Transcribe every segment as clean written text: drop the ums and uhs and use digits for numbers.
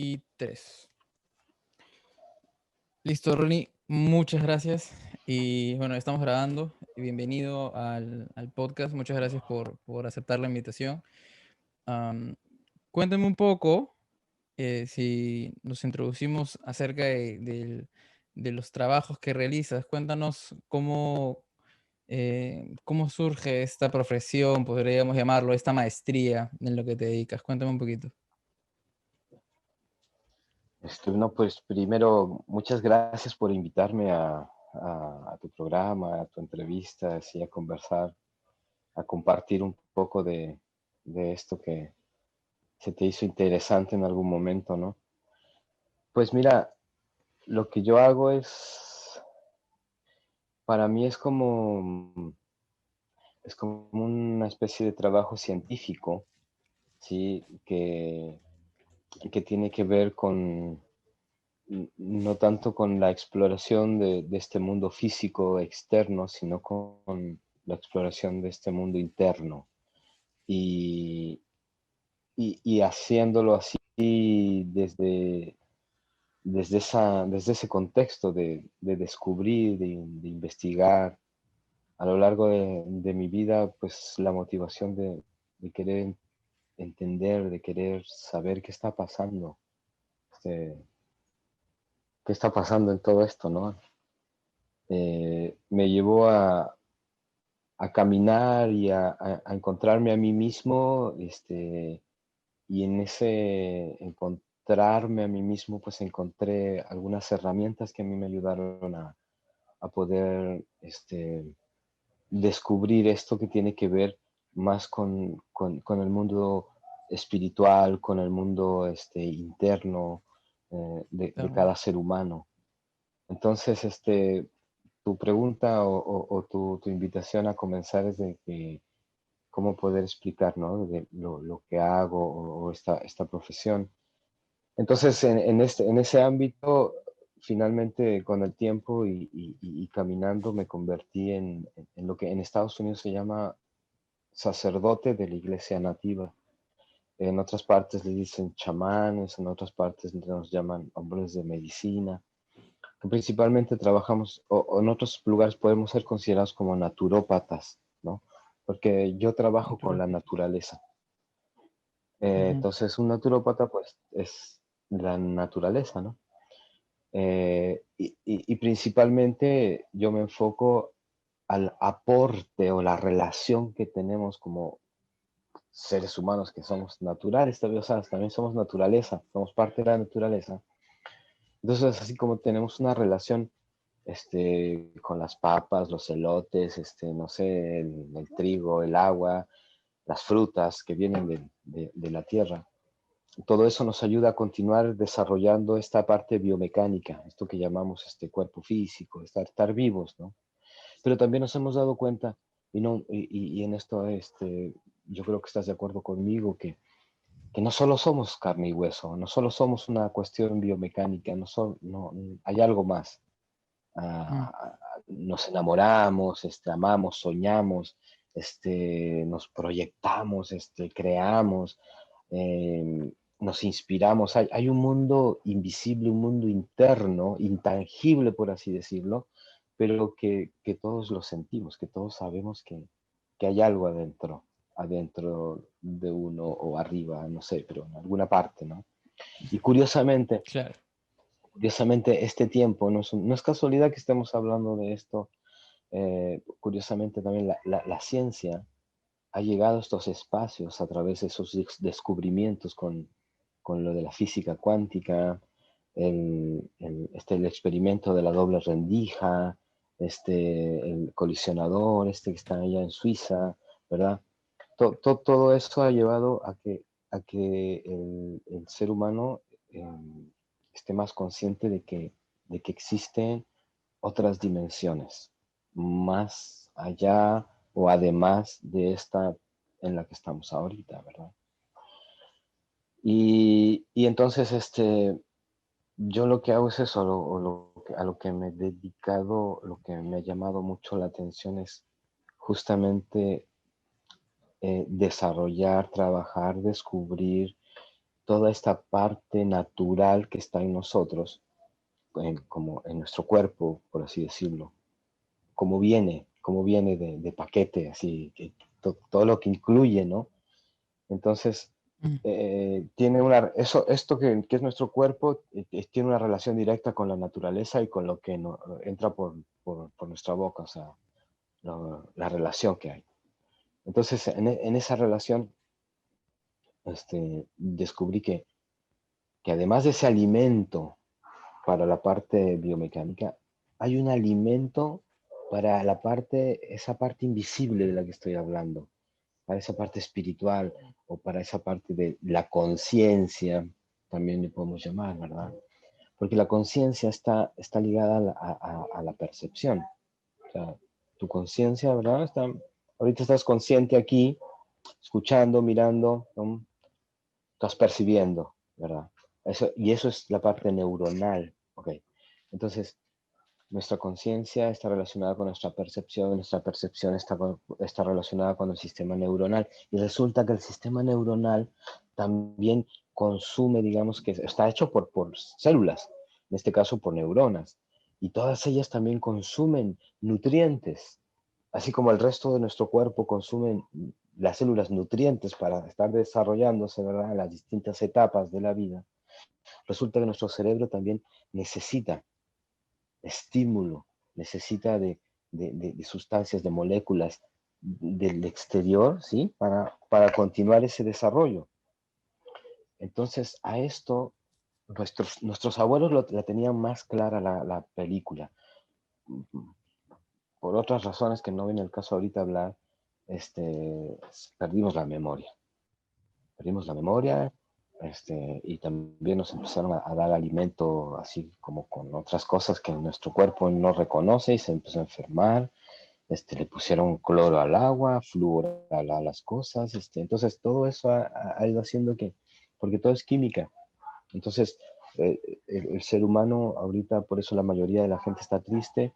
Y tres. Listo, Ronnie, muchas gracias. Y bueno, estamos grabando. Bienvenido al podcast. Muchas gracias por aceptar la invitación. Am, Cuéntame un poco, si nos introducimos acerca de los trabajos que realizas. Cuéntanos cómo surge esta profesión, podríamos llamarlo, esta maestría en lo que te dedicas. Cuéntame un poquito. No, pues primero, muchas gracias por invitarme a tu programa, a tu entrevista, así a conversar, a compartir un poco de esto que se te hizo interesante en algún momento, ¿no? Pues mira, lo que yo hago para mí es como una especie de trabajo científico, ¿sí? Que tiene que ver no tanto con la exploración de este mundo físico externo, sino con la exploración de este mundo interno. Y, y haciéndolo así desde ese contexto de descubrir, de investigar. A lo largo de mi vida, pues la motivación de querer entender, de querer saber qué está pasando, este, qué está pasando en todo esto, ¿no? Me llevó a caminar y a encontrarme a mí mismo, y en ese encontrarme a mí mismo, pues encontré algunas herramientas que a mí me ayudaron a poder descubrir esto que tiene que ver más con el mundo espiritual, con el mundo interno de Claro. cada ser humano. Entonces, tu pregunta o tu invitación a comenzar es de que cómo poder explicar, ¿no? De lo que hago o esta profesión. Entonces, en ese ámbito, finalmente con el tiempo y caminando me convertí en lo que en Estados Unidos se llama sacerdote de la iglesia nativa. En otras partes le dicen chamanes, en otras partes nos llaman hombres de medicina. Principalmente trabajamos, o en otros lugares podemos ser considerados como naturópatas, ¿no? Porque yo trabajo con la Naturópata. naturaleza. Ujú. Entonces, un naturópata, pues, es la naturaleza, ¿no? Y principalmente yo me enfoco al aporte o la relación que tenemos como seres humanos que somos naturales, o sea, también somos naturaleza, somos parte de la naturaleza. Entonces, así como tenemos una relación con las papas, los elotes, no sé, el trigo, el agua, las frutas que vienen de la tierra. Todo eso nos ayuda a continuar desarrollando esta parte biomecánica, esto que llamamos cuerpo físico, estar vivos, ¿no? Pero también nos hemos dado cuenta, y en esto yo creo que estás de acuerdo conmigo, que no solo somos carne y hueso, no solo somos una cuestión biomecánica, no, hay algo más. Mm. Nos enamoramos, amamos, soñamos, nos proyectamos, creamos, nos inspiramos. Hay un mundo invisible, un mundo interno, intangible, por así decirlo, pero que todos lo sentimos, que todos sabemos que hay algo adentro de uno o arriba, no sé, pero en alguna parte, ¿no? Y Claro. curiosamente este tiempo, no es casualidad que estemos hablando de esto. Curiosamente también la ciencia ha llegado a estos espacios a través de esos descubrimientos con lo de la física cuántica, el experimento de la doble rendija, el colisionador, que está allá en Suiza, ¿verdad? Todo eso ha llevado a que el ser humano eh, esté más consciente de que existen otras dimensiones, más allá o además de esta en la que estamos ahorita, ¿verdad? Y entonces, yo lo que hago es eso, a lo que me he dedicado, lo que me ha llamado mucho la atención es justamente desarrollar, trabajar, descubrir toda esta parte natural que está en nosotros, como en nuestro cuerpo, por así decirlo, como viene de paquete, así, que todo lo que incluye, ¿no? Entonces, Mm, tiene esto que es nuestro cuerpo, tiene una relación directa con la naturaleza y con lo que entra por nuestra boca, o sea, la relación que hay. Entonces, en esa relación, descubrí que además de ese alimento para la parte biomecánica, hay un alimento para esa parte invisible de la que estoy hablando, para esa parte espiritual o para esa parte de la conciencia, también le podemos llamar, ¿verdad? Porque la conciencia está ligada a la percepción. O sea, tu conciencia, ¿verdad? Ahorita estás consciente aquí, escuchando, mirando, ¿no? Estás percibiendo, ¿verdad? Y eso es la parte neuronal, ¿ok? Entonces, nuestra conciencia está relacionada con nuestra percepción está relacionada con el sistema neuronal. Y resulta que el sistema neuronal también consume, digamos que está hecho por células, en este caso por neuronas. Y todas ellas también consumen nutrientes, así como el resto de nuestro cuerpo consumen las células nutrientes para estar desarrollándose, ¿verdad? En las distintas etapas de la vida. Resulta que nuestro cerebro también necesita estímulo, necesita de sustancias, de moléculas del exterior, ¿sí? Para continuar ese desarrollo. Entonces, a esto, nuestros abuelos la tenían más clara la película. Por otras razones que no viene el caso ahorita hablar, perdimos la memoria. Perdimos la memoria, y también nos empezaron a dar alimento así como con otras cosas que nuestro cuerpo no reconoce y se empezó a enfermar. Le pusieron cloro al agua, flúor a las cosas. Entonces todo eso ha ido haciendo porque todo es química. Entonces, el ser humano ahorita, por eso la mayoría de la gente está triste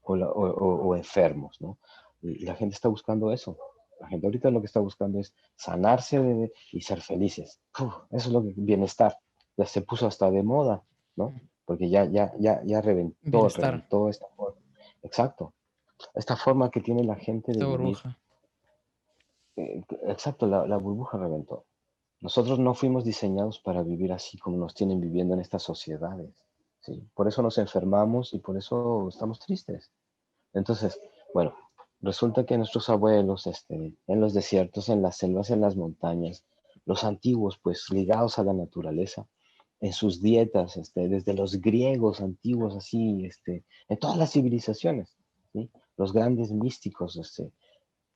o enfermos, ¿no? Y la gente está buscando eso. La gente ahorita lo que está buscando es sanarse y ser felices. Eso es lo que bienestar. Ya se puso hasta de moda, ¿no? Porque ya bienestar, reventó esta forma. Exacto. Esta forma que tiene la gente de esta vivir. burbuja. Exacto, la burbuja reventó. Nosotros no fuimos diseñados para vivir así como nos tienen viviendo en estas sociedades. ¿Sí? Por eso nos enfermamos y por eso estamos tristes. Entonces, bueno, resulta que nuestros abuelos, en los desiertos, en las selvas, en las montañas, los antiguos, pues ligados a la naturaleza, en sus dietas, desde los griegos antiguos, así, en todas las civilizaciones, ¿sí? Los grandes místicos,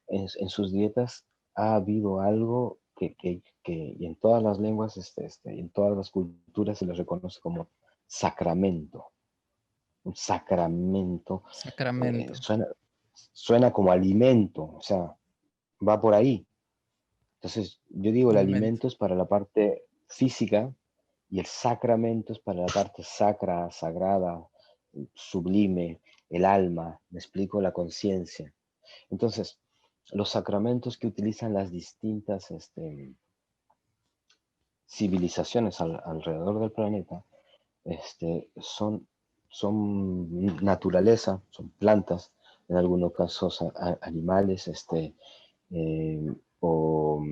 en sus dietas ha habido algo y en todas las lenguas, en todas las culturas se les reconoce como sacramento. Un sacramento Sacramento, suena como alimento, o sea, va por ahí. Entonces, yo digo, el alimento. alimento es para la parte física y el sacramento es para la parte sacra, sagrada, sublime, el alma, me explico, la conciencia. Entonces, los sacramentos que utilizan las distintas civilizaciones alrededor del planeta son naturaleza, son plantas, en algunos casos animales, eh, o,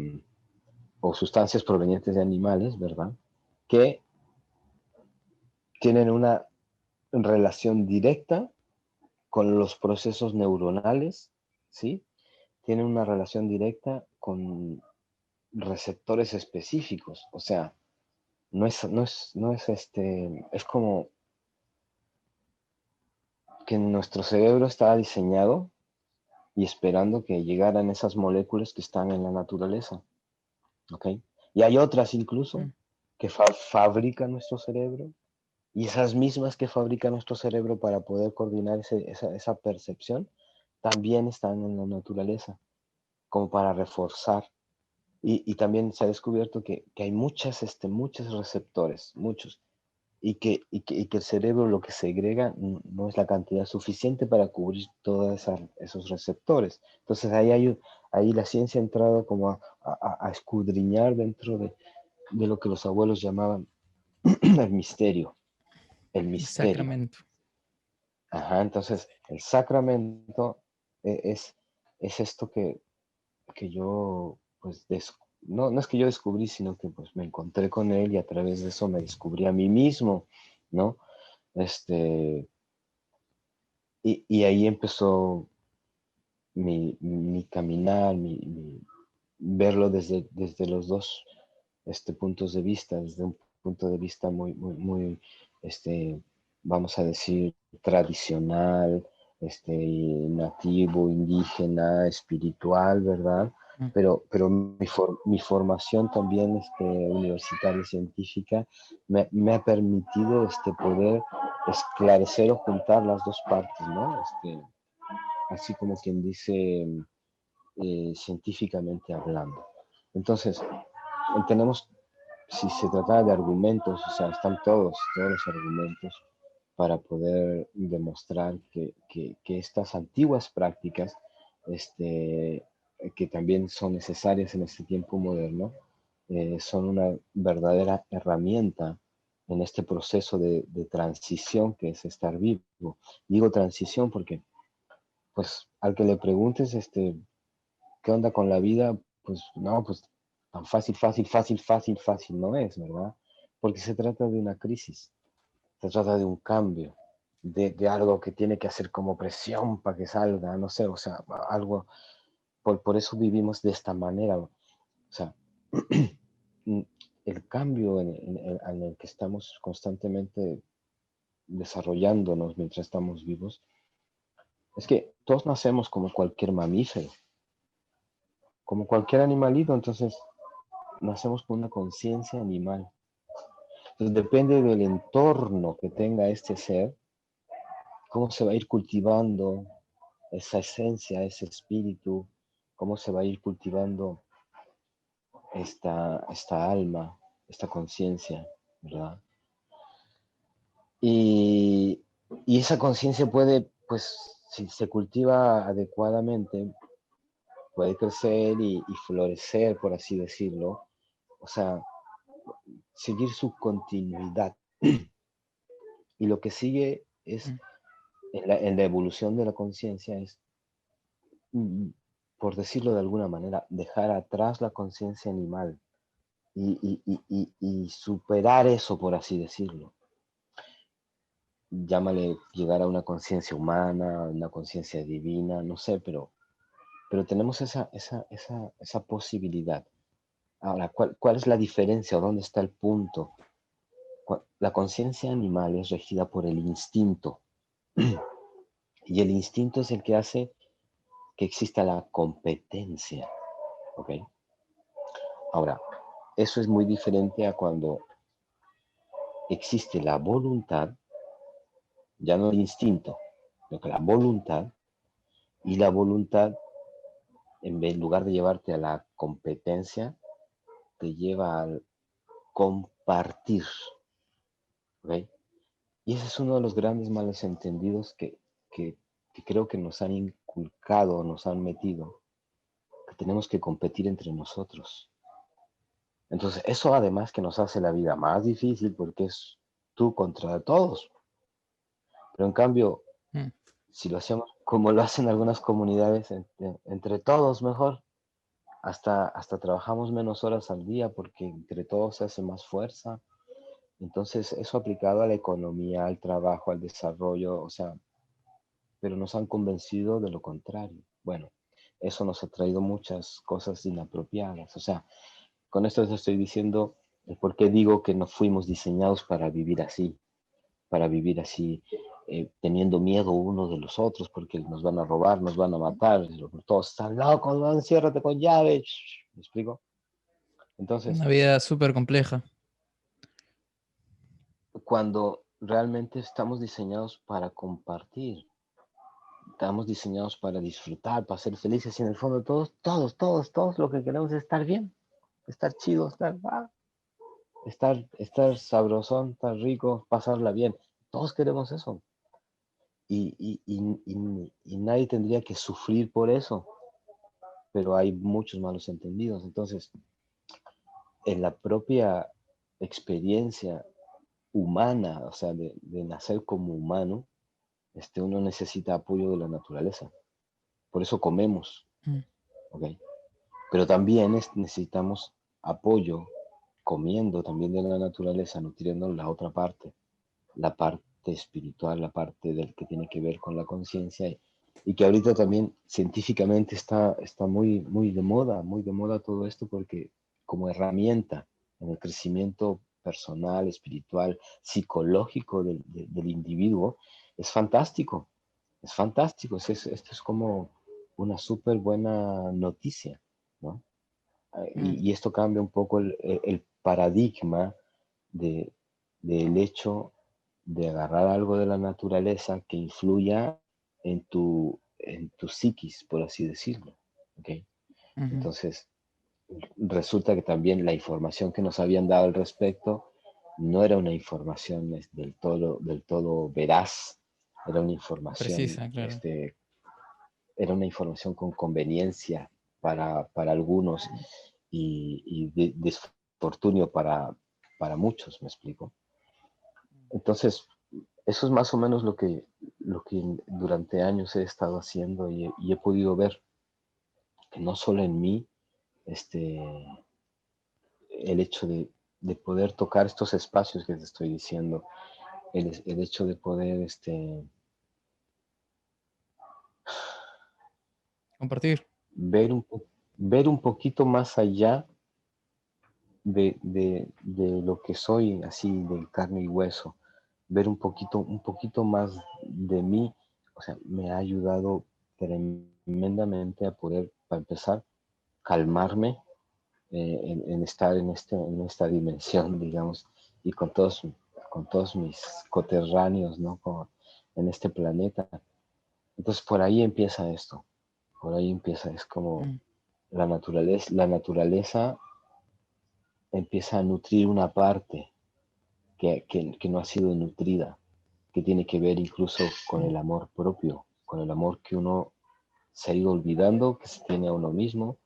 o sustancias provenientes de animales, ¿verdad? Que tienen una relación directa con los procesos neuronales, ¿sí? Tienen una relación directa con receptores específicos, o sea, es como que nuestro cerebro está diseñado y esperando que llegaran esas moléculas que están en la naturaleza, ¿ok? Y hay otras incluso Mm, que fabrican nuestro cerebro y esas mismas que fabrica nuestro cerebro para poder coordinar esa percepción también están en la naturaleza, como para reforzar. Y también se ha descubierto que hay muchos receptores, muchos, y que el cerebro lo que segrega no es la cantidad suficiente para cubrir todos esos receptores. Entonces ahí la ciencia ha entrado como a escudriñar dentro de lo que los abuelos llamaban el misterio, el El misterio. sacramento. Ajá, entonces el sacramento es esto que yo, pues, no, no es que yo descubrí, sino que pues me encontré con él y a través de eso me descubrí a mí mismo, ¿no? Este, y ahí empezó mi caminar, verlo desde los dos puntos de vista, desde un punto de vista muy, vamos a decir, tradicional, nativo, indígena, espiritual, ¿verdad? Mm. Pero mi formación también universitaria y científica me ha permitido poder esclarecer o juntar las dos partes, ¿no? Así como quien dice, científicamente hablando. Entonces, tenemos, si se trata de argumentos, o sea, están todos los argumentos para poder demostrar que estas antiguas prácticas, que también son necesarias en este tiempo moderno, son una verdadera herramienta en este proceso de transición que es estar vivo. Digo transición porque, pues, al que le preguntes, ¿qué onda con la vida? Pues no, pues tan fácil no es, ¿verdad? Porque se trata de una crisis, se trata de un cambio, de algo que tiene que hacer como presión para que salga, no sé, o sea, algo, por eso vivimos de esta manera, o sea, el cambio en el que estamos constantemente desarrollándonos mientras estamos vivos, es que todos nacemos como cualquier mamífero, como cualquier animalito, entonces nacemos con una conciencia animal. Entonces depende del entorno que tenga este ser, cómo se va a ir cultivando esa esencia, ese espíritu, cómo se va a ir cultivando esta alma, esta conciencia, ¿verdad? Y, y esa conciencia puede, pues, si se cultiva adecuadamente, puede crecer y florecer, por así decirlo. O sea, seguir su continuidad. Y lo que sigue es, Mm. en la evolución de la conciencia, es, mm, por decirlo de alguna manera, dejar atrás la conciencia animal y superar eso, por así decirlo. Llámale llegar a una conciencia humana, una conciencia divina, no sé, pero tenemos esa posibilidad. Ahora, ¿cuál es la diferencia o dónde está el punto? La conciencia animal es regida por el instinto y el instinto es el que hace que exista la competencia, ¿ok? Ahora, eso es muy diferente a cuando existe la voluntad, ya no el instinto, sino que la voluntad, y la voluntad, en lugar de llevarte a la competencia, te lleva al compartir, ¿ok? Y ese es uno de los grandes malos entendidos que creo que nos han inculcado, nos han metido, que tenemos que competir entre nosotros. Entonces, eso además que nos hace la vida más difícil porque es tú contra todos. Pero en cambio, Mm. si lo hacemos como lo hacen algunas comunidades, entre todos mejor, hasta trabajamos menos horas al día porque entre todos se hace más fuerza. Entonces, eso aplicado a la economía, al trabajo, al desarrollo, o sea, pero nos han convencido de lo contrario. Bueno, eso nos ha traído muchas cosas inapropiadas. O sea, con esto te estoy diciendo el por qué digo que no fuimos diseñados para vivir así, teniendo miedo unos de los otros, porque nos van a robar, nos van a matar, todos están locos, ¿no? Enciérrate con llave. ¿Me explico? Entonces, Una vida súper compleja. cuando realmente estamos diseñados para compartir, estamos diseñados para disfrutar, para ser felices, y en el fondo todos lo que queremos es estar bien, estar chido, estar sabrosón, estar rico, pasarla bien. Todos queremos eso. Y nadie tendría que sufrir por eso, pero hay muchos malos entendidos. Entonces, en la propia experiencia humana, o sea, de nacer como humano, uno necesita apoyo de la naturaleza. Por eso comemos, Mm, ¿ok? Pero también necesitamos apoyo comiendo también de la naturaleza, nutriendo la otra parte, la parte espiritual, la parte del que tiene que ver con la conciencia y que ahorita también científicamente está muy de moda todo esto porque como herramienta en el crecimiento personal, espiritual, psicológico del individuo, es fantástico, es fantástico. Esto es como una súper buena noticia, ¿no? mm, Y esto cambia un poco el paradigma de, del hecho de agarrar algo de la naturaleza que influya en tu psiquis, por así decirlo. ¿Ok? ujú. Entonces, resulta que también la información que nos habían dado al respecto no era una información del todo veraz, era una información, Precisa, claro. era una información con conveniencia para algunos y desfortunio para muchos, ¿me explico? Entonces, eso es más o menos lo que durante años he estado haciendo y he podido ver que no solo en mí, este, el hecho de poder tocar estos espacios que te estoy diciendo, el hecho de poder Compartir. ver, ver un poquito más allá de lo que soy, así de carne y hueso, ver un poquito más de mí, o sea, me ha ayudado tremendamente a poder, para empezar, calmarme en estar en esta dimensión, digamos, y con todos mis coterráneos, ¿no? En este planeta. Entonces, por ahí empieza esto, por ahí empieza, es como Mm, la naturaleza empieza a nutrir una parte que no ha sido nutrida, que tiene que ver incluso con mm, el amor propio, con el amor que uno se ha ido olvidando, que se tiene a uno mismo,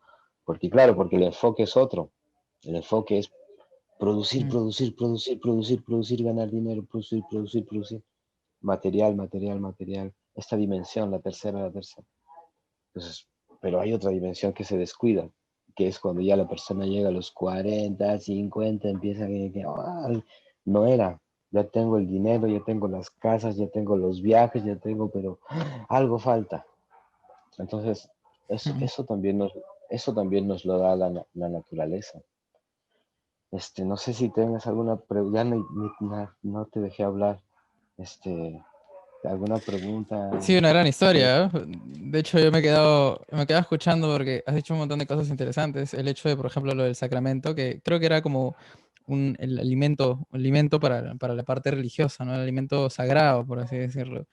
porque claro, porque el enfoque es otro, el enfoque es producir, mm, producir, producir, producir, producir, ganar dinero, producir, producir, producir, material, material, material, esta dimensión, la tercera. Entonces, pero hay otra dimensión que se descuida, que es cuando ya la persona llega a los 40 50 empieza no era, ya tengo el dinero, ya tengo las casas, ya tengo los viajes, ya tengo, pero algo falta. Entonces, mm. eso también nos lo da la naturaleza. No sé si tengas alguna pregunta, ya no te dejé hablar, alguna pregunta Sí, una gran que historia, ¿eh? De hecho, yo me he quedado escuchando porque has dicho un montón de cosas interesantes. El hecho de, por ejemplo, lo del sacramento, que creo que era como el alimento para la parte religiosa, ¿no? El alimento sagrado, por así decirlo.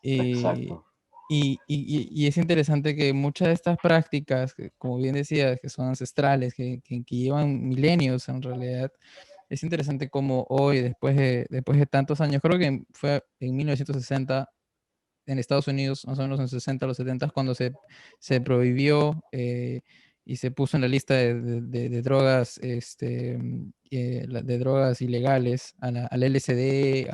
Y, exacto. y es interesante que muchas de estas prácticas, como bien decías, que son ancestrales, que llevan milenios en realidad, es interesante cómo hoy, después de tantos años, creo que fue en 1960 en Estados Unidos, más o menos en 60 los 70, cuando se prohibió y se puso en la lista de drogas, de drogas ilegales al LSD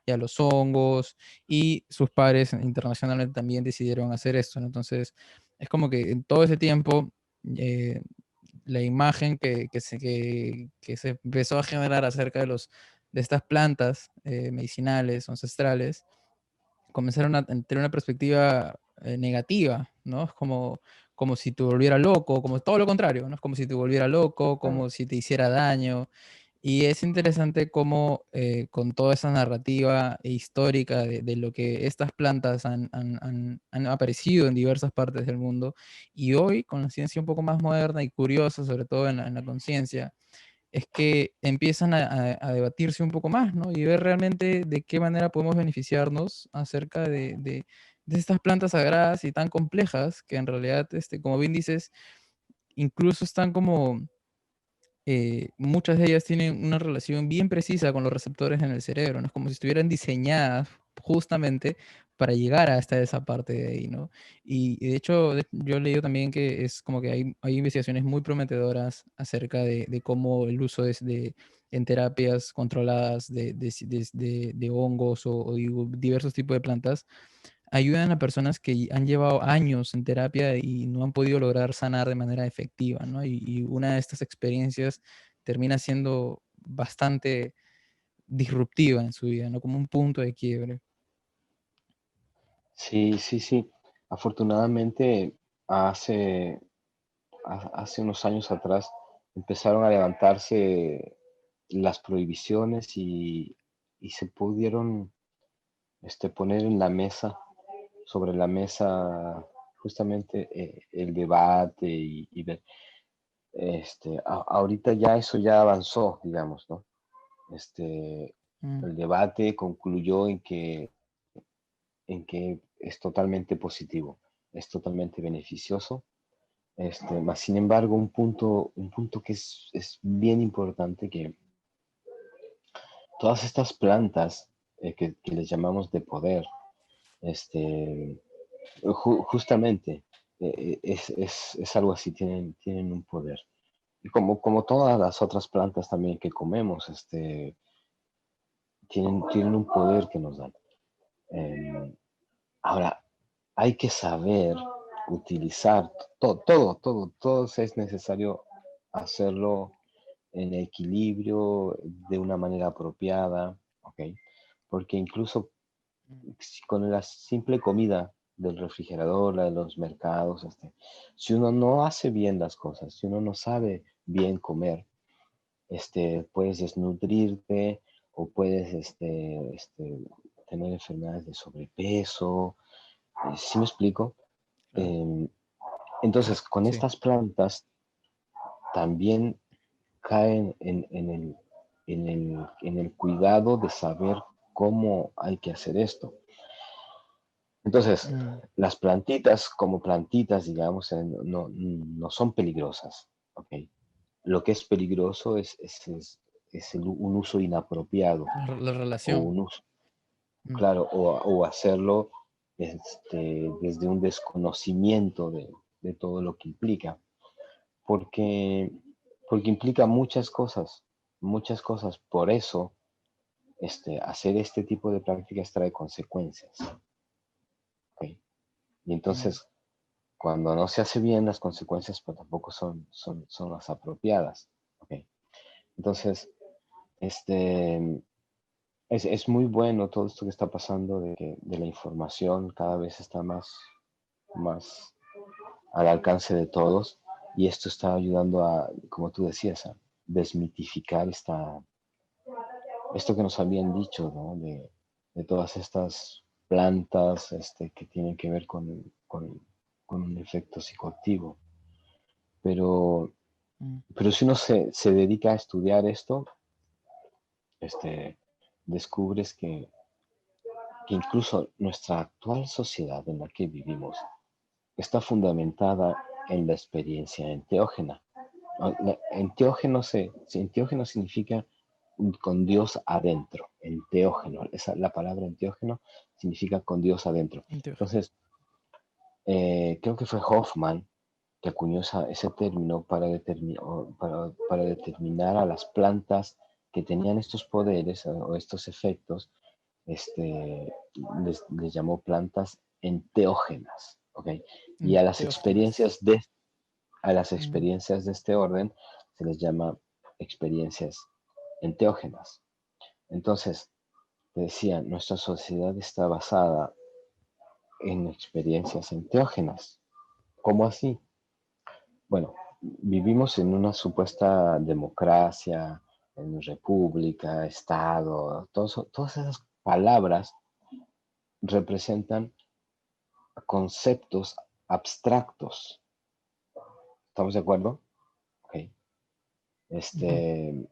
y a los hongos, y sus pares internacionalmente también decidieron hacer esto, ¿no? Entonces, es como que en todo ese tiempo, eh, la imagen que se empezó a generar acerca de estas plantas medicinales, ancestrales, comenzaron a tener una perspectiva negativa, ¿no? Es como si te volviera loco, como todo lo contrario, ¿no? Es como si te volviera loco, como si te hiciera daño. Y es interesante cómo con toda esa narrativa histórica de lo que estas plantas han aparecido en diversas partes del mundo, y hoy con la ciencia un poco más moderna y curiosa, sobre todo en la conciencia, es que empiezan a debatirse un poco más, ¿no? Y ver realmente de qué manera podemos beneficiarnos acerca de estas plantas sagradas y tan complejas que en realidad, como bien dices, incluso están como, muchas de ellas tienen una relación bien precisa con los receptores en el cerebro, ¿no? Es como si estuvieran diseñadas justamente para llegar hasta esa parte de ahí, ¿no? Y de hecho, yo he leído también que es como que hay investigaciones muy prometedoras acerca de cómo el uso en terapias controladas de hongos o digo, diversos tipos de plantas ayudan a personas que han llevado años en terapia y no han podido lograr sanar de manera efectiva, ¿no? Y una de estas experiencias termina siendo bastante disruptiva en su vida, ¿no? Como un punto de quiebre. Sí, sí, sí. Afortunadamente, hace, hace unos años atrás empezaron a levantarse las prohibiciones y se pudieron poner en la mesa, sobre la mesa, justamente el debate y ver. Ahorita ya eso ya avanzó, digamos, ¿no? Mm, El debate concluyó en que es totalmente positivo, es totalmente beneficioso. Más sin embargo, un punto que es bien importante, que todas estas plantas que les llamamos de poder, este, justamente es algo así, tienen un poder. Y como todas las otras plantas también que comemos, tienen un poder que nos dan. Em, Ahora, hay que saber utilizar todo es necesario hacerlo en equilibrio, de una manera apropiada, ¿ok? Porque incluso mm, con la simple comida del refrigerador, la de los mercados, si uno no hace bien las cosas, si uno no sabe bien comer, puedes desnutrirte o puedes tener enfermedades de sobrepeso. ¿Sí me explico? claro. Em, entonces, con Sí. estas plantas también caen en el cuidado de saber cómo hay que hacer esto. Entonces, Mm, las plantitas como plantitas, digamos, no son peligrosas, ¿ok? Lo que es peligroso es un uso inapropiado la o relación. un uso, Mm, claro, o hacerlo desde un desconocimiento de todo lo que implica, porque, porque implica muchas cosas. Por eso, hacer este tipo de prácticas trae consecuencias, ¿ok? Y mm, entonces, cuando no se hace bien, las consecuencias pues tampoco son las apropiadas, ¿ok? Entonces, este, es muy bueno todo esto que está pasando de la información cada vez está más al alcance de todos y esto está ayudando a, como tú decías, a desmitificar esto que nos habían dicho, ¿no? De todas estas plantas que tienen que ver con un efecto psicoactivo. Pero, mm, pero si uno se dedica a estudiar esto, este, descubres que incluso nuestra actual sociedad en la que vivimos está fundamentada en la experiencia enteógena. Enteógeno significa con Dios adentro, enteógeno. La palabra enteógeno significa con Dios adentro. entiendo. Entonces, creo que fue Hoffman que acuñó ese término para determinar a las plantas que tenían estos poderes o estos efectos, les llamó plantas enteógenas, ¿ok? Y Teógenas. a las Mm, experiencias de este orden se les llama experiencias enteógenas. Entonces, te decía, nuestra sociedad está basada en experiencias enteógenas. ¿Cómo así? Bueno, vivimos en una supuesta democracia, en república, estado, todas esas palabras representan conceptos abstractos. ¿Estamos de acuerdo? Ok. ujú, Este,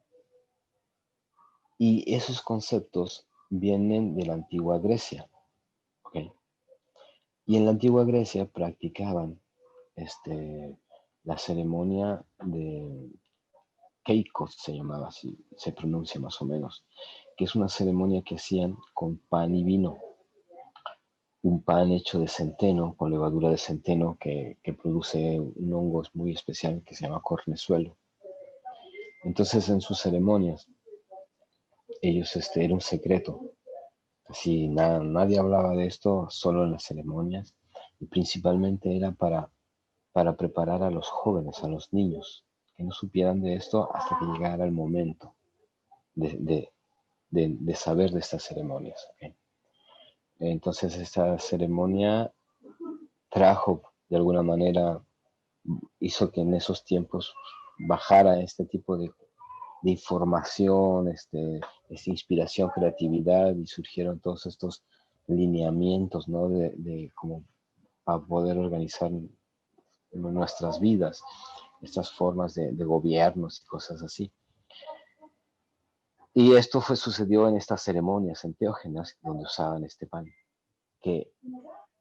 y esos conceptos vienen de la antigua Grecia. Ok. Y en la antigua Grecia practicaban la ceremonia de Keikos, se llamaba así, se pronuncia más o menos, que es una ceremonia que hacían con pan y vino. un pan hecho de centeno, con levadura de centeno, que produce un hongo muy especial que se llama cornezuelo. Entonces en sus ceremonias, ellos, era un secreto. Así, nadie hablaba de esto, solo en las ceremonias. Y principalmente era para preparar a los jóvenes, a los niños, que no supieran de esto hasta que llegara el momento de, de saber de estas ceremonias. ¿Ok? Entonces esta ceremonia trajo de alguna manera, hizo que en esos tiempos bajara este tipo de información, esta inspiración, creatividad, y surgieron todos estos lineamientos, ¿no? De cómo para poder organizar nuestras vidas, estas formas de gobiernos y cosas así. Y esto sucedió en estas ceremonias enteógenas donde usaban este pan. Que,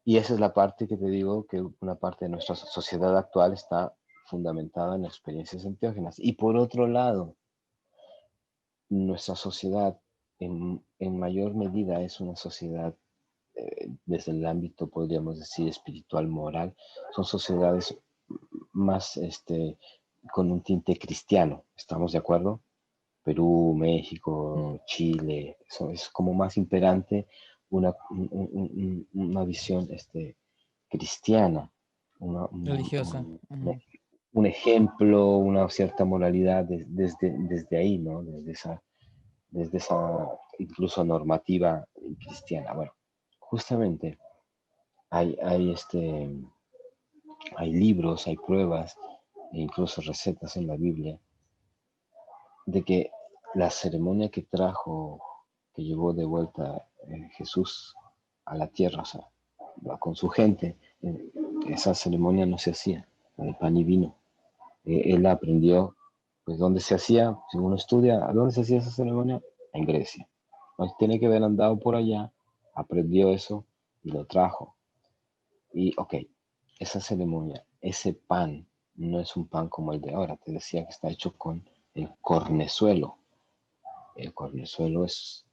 y esa es la parte que te digo, que una parte de nuestra sociedad actual está fundamentada en experiencias enteógenas. Y por otro lado, nuestra sociedad en mayor medida es una sociedad desde el ámbito, podríamos decir, espiritual, moral. Son sociedades más con un tinte cristiano, ¿estamos de acuerdo? Perú, Mm. México, Chile, eso es como más imperante una visión cristiana, una, Religiosa. un ejemplo, una cierta moralidad desde ahí, ¿no? Desde esa incluso normativa cristiana. Bueno, justamente hay, hay libros, hay pruebas e incluso recetas en la Biblia de que la ceremonia que trajo, que llevó de vuelta Jesús a la tierra, o sea, con su gente, esa ceremonia no se hacía, la de pan y vino. Él aprendió, pues, dónde se hacía, si uno estudia, ¿a dónde se hacía esa ceremonia? En Grecia. Entonces tiene que haber andado por allá, aprendió eso y lo trajo. Y, ok, esa ceremonia, ese pan, no es un pan como el de ahora. Te decía que está hecho con el cornezuelo. El cornezuelo es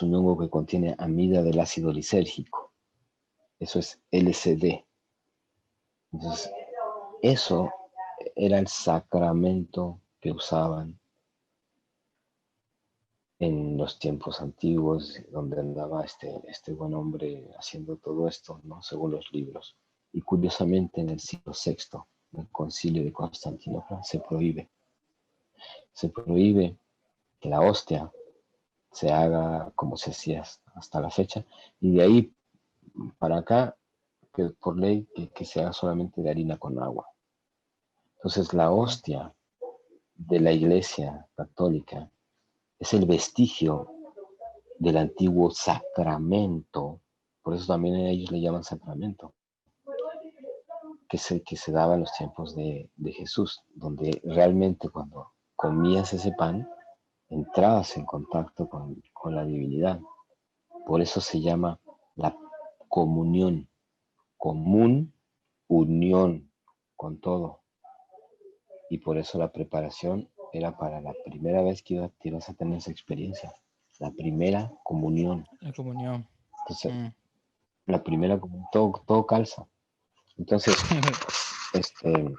un hongo que contiene amida del ácido lisérgico. Eso es LSD. Entonces, eso era el sacramento que usaban en los tiempos antiguos, donde andaba este buen hombre haciendo todo esto, ¿no? Según los libros. Y curiosamente, en el siglo VI, en el concilio de Constantinopla, se prohíbe que la hostia se haga como se hacía hasta la fecha, y de ahí para acá, que por ley, que se haga solamente de harina con agua. Entonces, la Mm. hostia de la Iglesia Católica es el vestigio del antiguo sacramento, por eso también ellos le llaman sacramento, que se daba en los tiempos de Jesús, donde realmente cuando comías ese pan, entrabas en contacto con la divinidad. Por eso se llama la comunión, común, unión con todo. Y por eso la preparación era para la primera vez que te ibas a tener esa experiencia, la primera comunión. La comunión. Entonces, Mm. la primera comunión, todo calza. Entonces, este,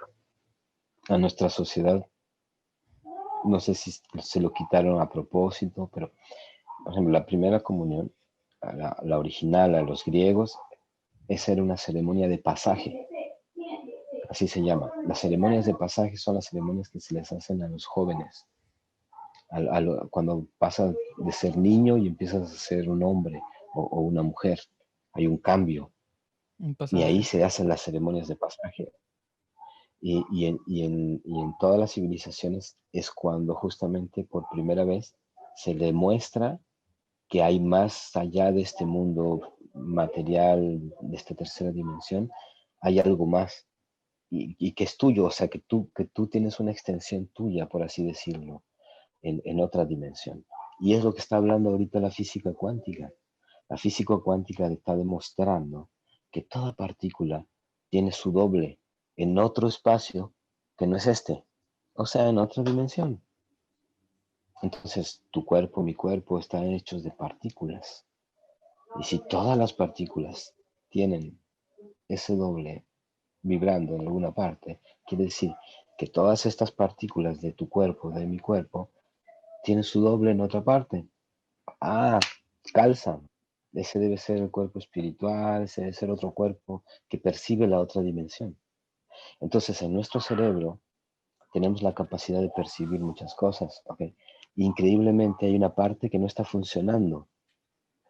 a nuestra sociedad, no sé si se lo quitaron a propósito, pero, por ejemplo, la primera comunión, la original, a los griegos, esa era una ceremonia de pasaje, así se llama. Las ceremonias de pasaje son las ceremonias que se les hacen a los jóvenes, cuando pasas de ser niño y empiezas a ser un hombre o una mujer, hay un cambio, Un y ahí pasaje. se hacen las ceremonias de pasaje. Y en todas las civilizaciones es cuando justamente por primera vez se demuestra que hay más allá de este mundo material, de esta tercera dimensión, hay algo más y que es tuyo, o sea, que tú tienes una extensión tuya, por así decirlo, en otra dimensión. Y es lo que está hablando ahorita la física cuántica. La física cuántica está demostrando que toda partícula tiene su doble en otro espacio que no es este, o sea, en otra dimensión. Entonces, tu cuerpo, mi cuerpo están hechos de partículas. Y si todas las partículas tienen ese doble vibrando en alguna parte, quiere decir que todas estas partículas de tu cuerpo, de mi cuerpo, tienen su doble en otra parte. Ah, calzan. Ese debe ser el cuerpo espiritual, ese debe ser otro cuerpo que percibe la otra dimensión. Entonces, en nuestro cerebro tenemos la capacidad de percibir muchas cosas, ¿ok? Increíblemente hay una parte que no está funcionando,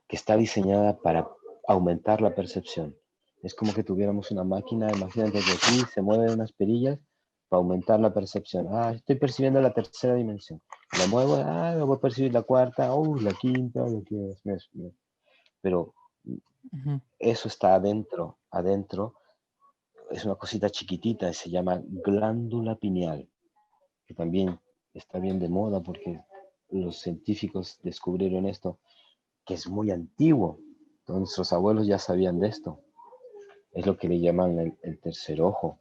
que está diseñada para aumentar la percepción. Es como que tuviéramos una máquina, imagínate que aquí se mueven unas perillas para aumentar la percepción. Ah, estoy percibiendo la tercera dimensión. La muevo, ah, voy a percibir la cuarta, la quinta, lo que es. Pero Ujú. eso está adentro, adentro es una cosita chiquitita, se llama glándula pineal, que también está bien de moda porque los científicos descubrieron esto, que es muy antiguo. Entonces, nuestros abuelos ya sabían de esto. Es lo que le llaman el tercer ojo,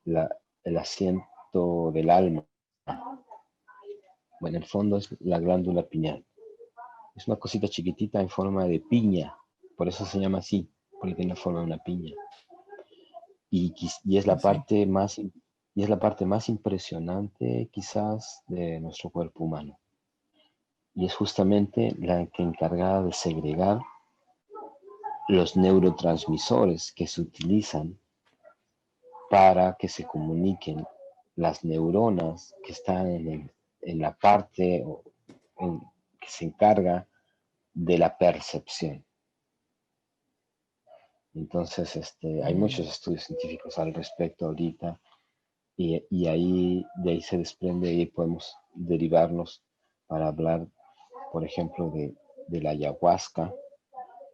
el asiento del alma. Bueno, en el fondo es la glándula pineal. Es una cosita chiquitita en forma de piña, por eso se llama así, porque tiene la forma de una piña. Y es la Sí. parte más, y es la parte más impresionante quizás de nuestro cuerpo humano. Y es justamente la que encargada de segregar los neurotransmisores que se utilizan para que se comuniquen las neuronas que están en la parte que se encarga de la percepción. Entonces, hay Mm, muchos estudios científicos al respecto ahorita y ahí, de ahí se desprende y podemos derivarnos para hablar, por ejemplo, de la ayahuasca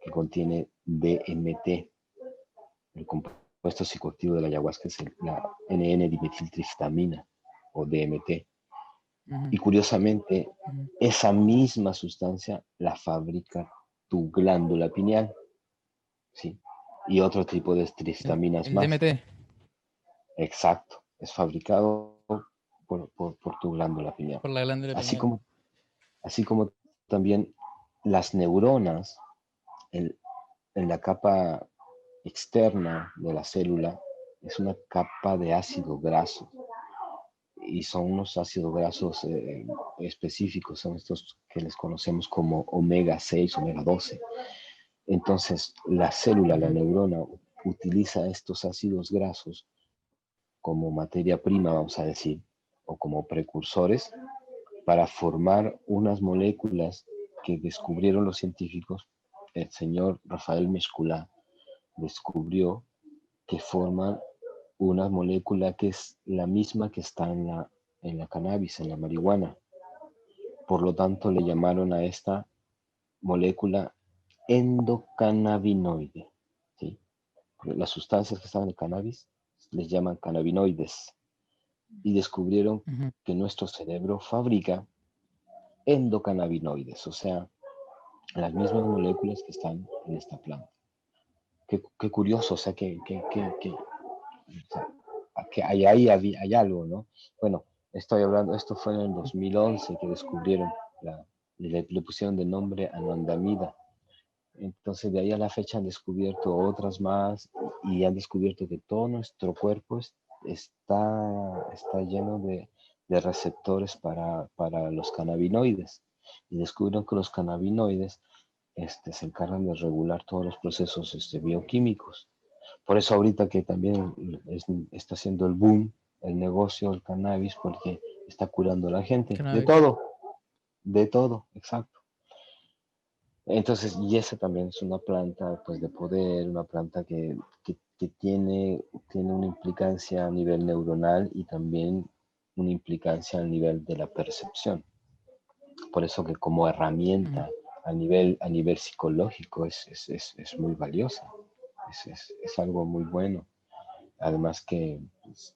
que contiene DMT, el compuesto psicoactivo de la ayahuasca es la N,N-dimetiltriptamina o DMT. ujú, Y curiosamente, ujú. esa misma sustancia la fabrica tu glándula pineal, ¿sí? Y otro tipo de triptaminas El más. DMT Exacto, es fabricado por tu glándula pineal. por la glándula Así pineal. como, así como también las neuronas en, en la capa externa de la célula es una capa de ácido graso y son unos ácidos grasos específicos, son estos que les conocemos como omega 6, omega 12. Entonces, la célula, la Ujú. neurona, utiliza estos ácidos grasos como materia prima, vamos a decir, o como precursores para formar unas moléculas que descubrieron los científicos. El señor Rafael Mezcula descubrió que forman una molécula que es la misma que está en la cannabis, en la marihuana. Por lo tanto, le llamaron a esta molécula endocannabinoide. ¿Sí? Las sustancias que están en el cannabis les llaman cannabinoides y descubrieron Ujú. que nuestro cerebro fabrica endocannabinoides, o sea, las mismas moléculas que están en esta planta. Qué curioso, o sea, o sea, que hay algo, ¿no? Bueno, estoy hablando, esto fue en el 2011 que descubrieron, le pusieron de nombre anandamida. Entonces de ahí a la fecha han descubierto otras más y han descubierto que todo nuestro cuerpo está lleno de receptores para los cannabinoides. Y descubrieron que los cannabinoides se encargan de regular todos los procesos bioquímicos. Por eso ahorita que también está haciendo el boom, el negocio, el cannabis, porque está curando a la gente. Cannabis. De todo, exacto. Entonces, y esa también es una planta pues de poder, una planta que tiene una implicancia a nivel neuronal y también una implicancia a nivel de la percepción. Por eso que como Ujú. herramienta a nivel psicológico es muy valiosa, es algo muy bueno. Además que pues,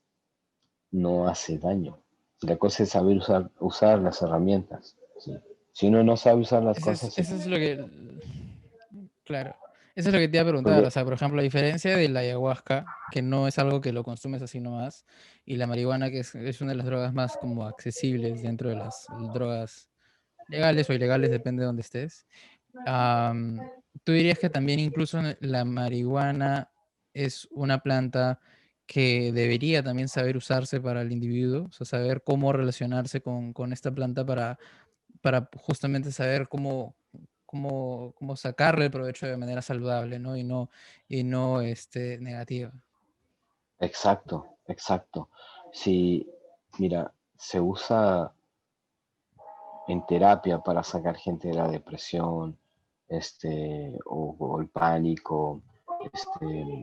no hace daño. La cosa es saber usar las herramientas. ¿Sí? Si uno no sabe usar las cosas, se Eso es lo que, claro, eso es lo que te iba a preguntar. O vuelve. sea, por ejemplo, la diferencia de la ayahuasca, que no es algo que lo consumes así nomás, y la marihuana, que es una de las drogas más como accesibles dentro de las drogas legales o ilegales, depende de dónde estés. ¿Tú dirías que también incluso la marihuana es una planta que debería también saber usarse para el individuo? O sea, saber cómo relacionarse con esta planta para justamente saber cómo sacarle el provecho de manera saludable, ¿no? Y no negativa. Exacto, exacto. Si, mira, se usa en terapia para sacar gente de la depresión, o el pánico,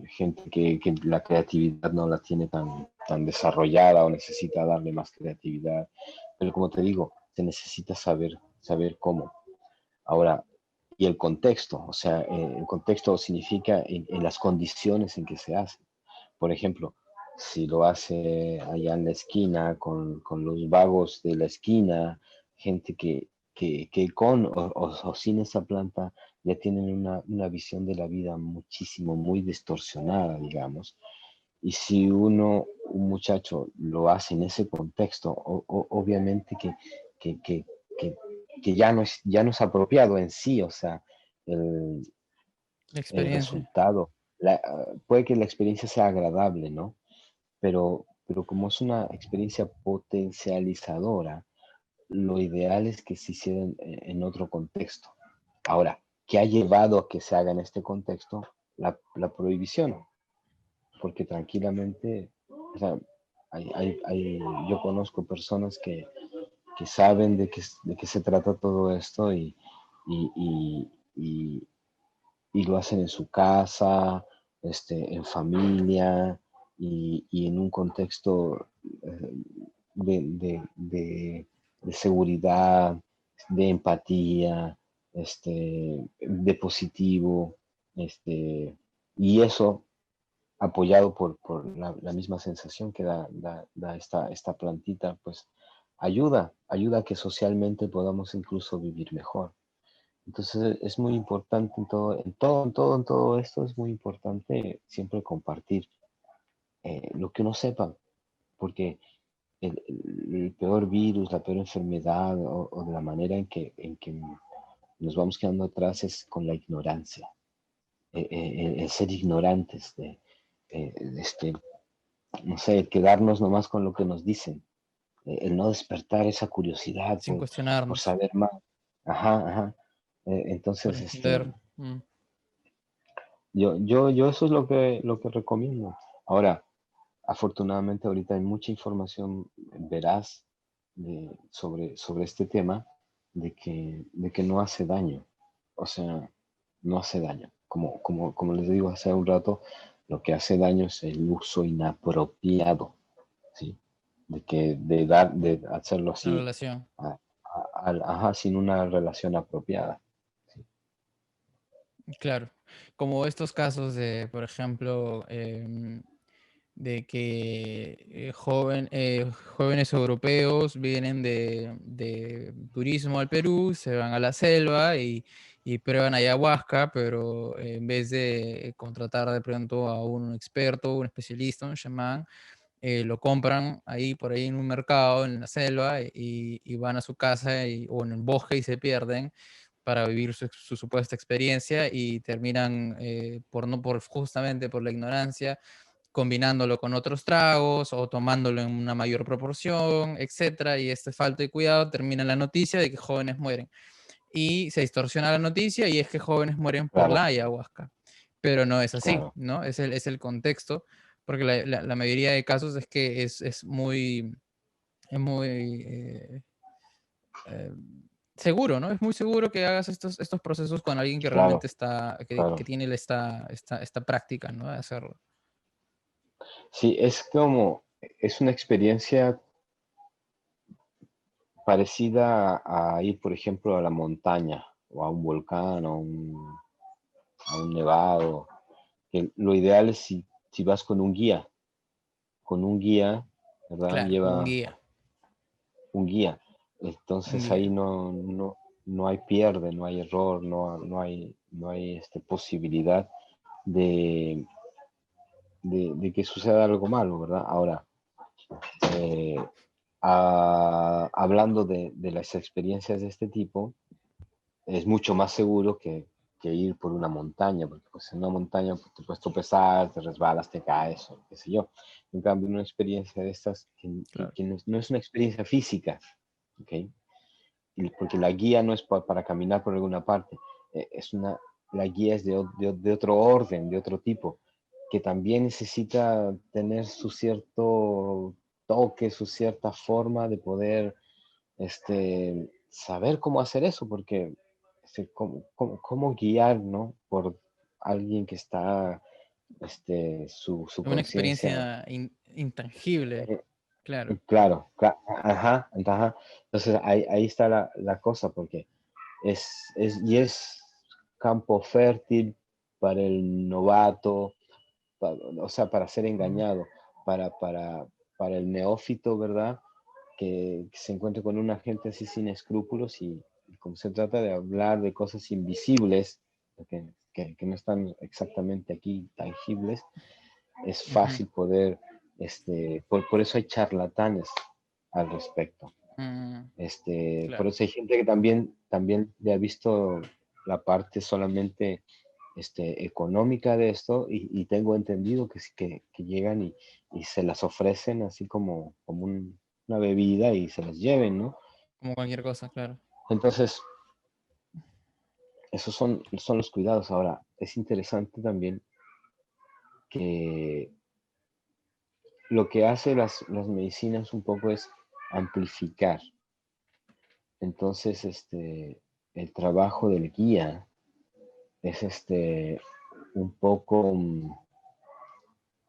gente que la creatividad no la tiene tan desarrollada o necesita darle más creatividad. Pero como te digo, se necesita saber cómo. Ahora, y el contexto, o sea, el contexto significa en las condiciones en que se hace. Por ejemplo, si lo hace allá en la esquina con los vagos de la esquina, gente que con o sin esa planta ya tienen una visión de la vida muchísimo, muy distorsionada, digamos. Y si un muchacho lo hace en ese contexto, obviamente que, que, que, que ya no es apropiado en sí, o sea, el, La el experiencia. resultado. Puede que la experiencia sea agradable, ¿no? Pero como es una experiencia potencializadora, lo ideal es que se hiciera en otro contexto. Ahora, ¿qué ha llevado a que se haga en este contexto? La prohibición, porque tranquilamente, o sea, yo conozco personas que saben de qué se trata todo esto y, y, y, y lo hacen en su casa, en familia y en un contexto de seguridad, de empatía, de positivo, y eso apoyado por la misma sensación que da esta plantita, pues ayuda a que socialmente podamos incluso vivir mejor. Entonces es muy importante en todo esto es muy importante siempre compartir lo que uno sepa, porque el peor virus, la peor enfermedad o de la manera en que nos vamos quedando atrás es con la ignorancia, el ser ignorantes, eh, este, no sé, el quedarnos nomás con lo que nos dicen, el no despertar esa curiosidad Sin por cuestionarnos, saber más. Ajá, ajá. por Entonces, entender. yo eso es lo que recomiendo. Ahora, afortunadamente ahorita hay mucha información veraz sobre este tema de que no hace daño. O sea, no hace daño. Como les digo hace un rato, lo que hace daño es el uso inapropiado, ¿sí? De hacerlo La así, relación. ajá, sin una relación apropiada. ¿Sí? Claro. Como estos casos de, por ejemplo, de que jóvenes europeos vienen de turismo al Perú, se van a la selva y prueban ayahuasca, pero en vez de contratar de pronto a un experto, un especialista, un chamán, lo compran ahí por ahí en un mercado, en la selva, y van a su casa o en el bosque y se pierden para vivir su supuesta experiencia y terminan justamente por la ignorancia combinándolo con otros tragos o tomándolo en una mayor proporción, etcétera, y este falta de cuidado termina en la noticia de que jóvenes mueren. Y se distorsiona la noticia y es que jóvenes mueren por la Claro, ayahuasca. Pero no es así, claro, ¿no? Es el contexto, porque la mayoría de casos es que es muy eh, seguro, ¿no? Es muy seguro que hagas estos procesos con alguien que realmente claro, que claro. tiene esta práctica, ¿no? De hacerlo. Sí, es una experiencia parecida a ir, por ejemplo, a la montaña o a un volcán o a un nevado. Que lo ideal es si vas con un guía, ¿verdad? Claro, con un Lleva guía. un guía. Un Entonces ahí guía. no hay pierde, no hay error, no hay posibilidad de, de que suceda algo malo, ¿verdad? Ahora, eh, hablando de las experiencias de este tipo, es mucho más seguro que que ir por una montaña, porque pues en una montaña pues, te puedes tropezar, te resbalas, te caes, o qué sé yo. En cambio, una experiencia de estas Claro. que no es una experiencia física, ¿ok? Porque la guía no es para caminar por alguna parte, es la guía es de otro orden, de otro tipo, que también necesita tener su cierto toque, su cierta forma de poder saber cómo hacer eso, porque cómo guiar, ¿no? Por alguien que está, su Una conciencia. experiencia intangible, eh, claro. claro, ajá, ajá. Entonces ahí está la cosa, porque es campo fértil para el novato, o sea, para ser engañado, para el neófito, ¿verdad? Que se encuentre con una gente así sin escrúpulos y como se trata de hablar de cosas invisibles, que no están exactamente aquí tangibles, es Ujú. fácil poder, por eso hay charlatanes al respecto. Mm, Por claro. eso hay gente que también le ha visto la parte solamente económica de esto y tengo entendido que, que llegan y se las ofrecen así como una bebida y se las lleven, ¿no? Como cualquier cosa, claro. Entonces, esos son los cuidados. Ahora, es interesante también que lo que hace las medicinas un poco es amplificar. Entonces, el trabajo del guía es un poco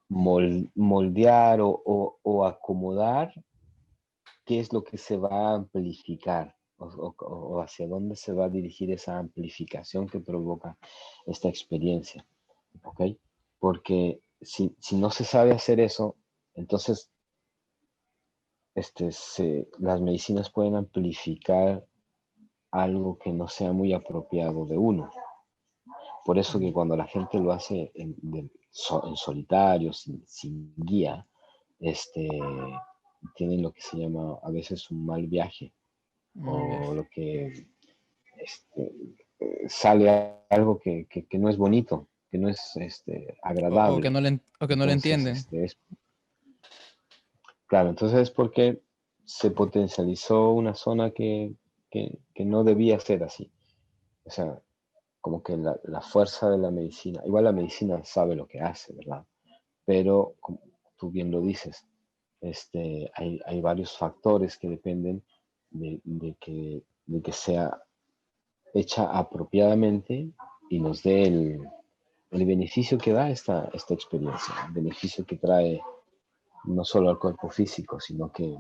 moldear o acomodar qué es lo que se va a amplificar o hacia dónde se va a dirigir esa amplificación que provoca esta experiencia, ¿ok? Porque si no se sabe hacer eso, entonces las medicinas pueden amplificar algo que no sea muy apropiado de uno. Por eso Mm, que cuando la gente lo hace en solitario, sin guía, este, tienen lo que se llama a veces un mal viaje mal o viaje. lo que este, sale algo que no es bonito, que no es O que agradable. no o que no le Entonces, entienden. claro, entonces es porque se potencializó una zona que no debía ser así. O sea, como que la fuerza de la medicina, igual la medicina sabe lo que hace, ¿verdad? Pero como tú bien lo dices, hay varios factores que dependen de que sea hecha apropiadamente y nos dé el beneficio que da esta experiencia, el beneficio que trae no solo al cuerpo físico, sino que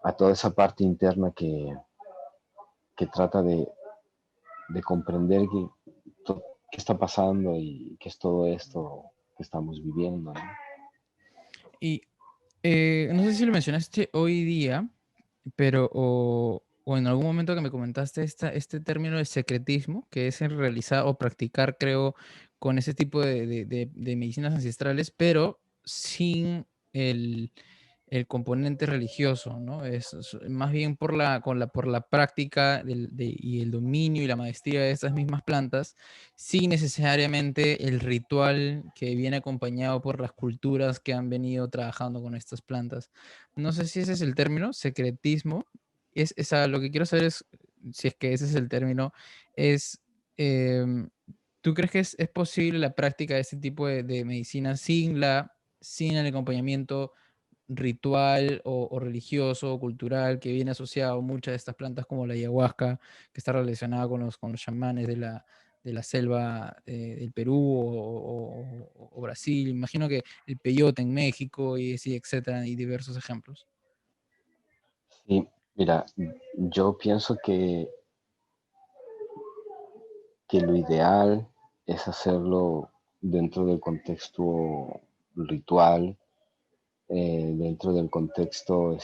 a toda esa parte interna que trata de comprender qué está pasando y qué es todo esto que estamos viviendo, ¿no? Y no sé si lo mencionaste hoy día, pero o en algún momento que me comentaste este término de secretismo, que es el realizar o practicar, creo, con ese tipo de medicinas ancestrales, pero sin el componente religioso, ¿no? Es más bien por la práctica y el dominio y la maestría de estas mismas plantas, sin necesariamente el ritual que viene acompañado por las culturas que han venido trabajando con estas plantas. No sé si ese es el término, secretismo. Lo que quiero saber es, si es que ese es el término, es, em, ¿tú crees que es posible la práctica de este tipo de medicina sin el acompañamiento ritual o religioso o cultural que viene asociado a muchas de estas plantas como la ayahuasca, que está relacionada con los chamanes de la selva del Perú o Brasil? Imagino que el peyote en México y sí, etcétera, y diversos ejemplos. Sí, mira, yo pienso que lo ideal es hacerlo dentro del contexto ritual, dentro del contexto,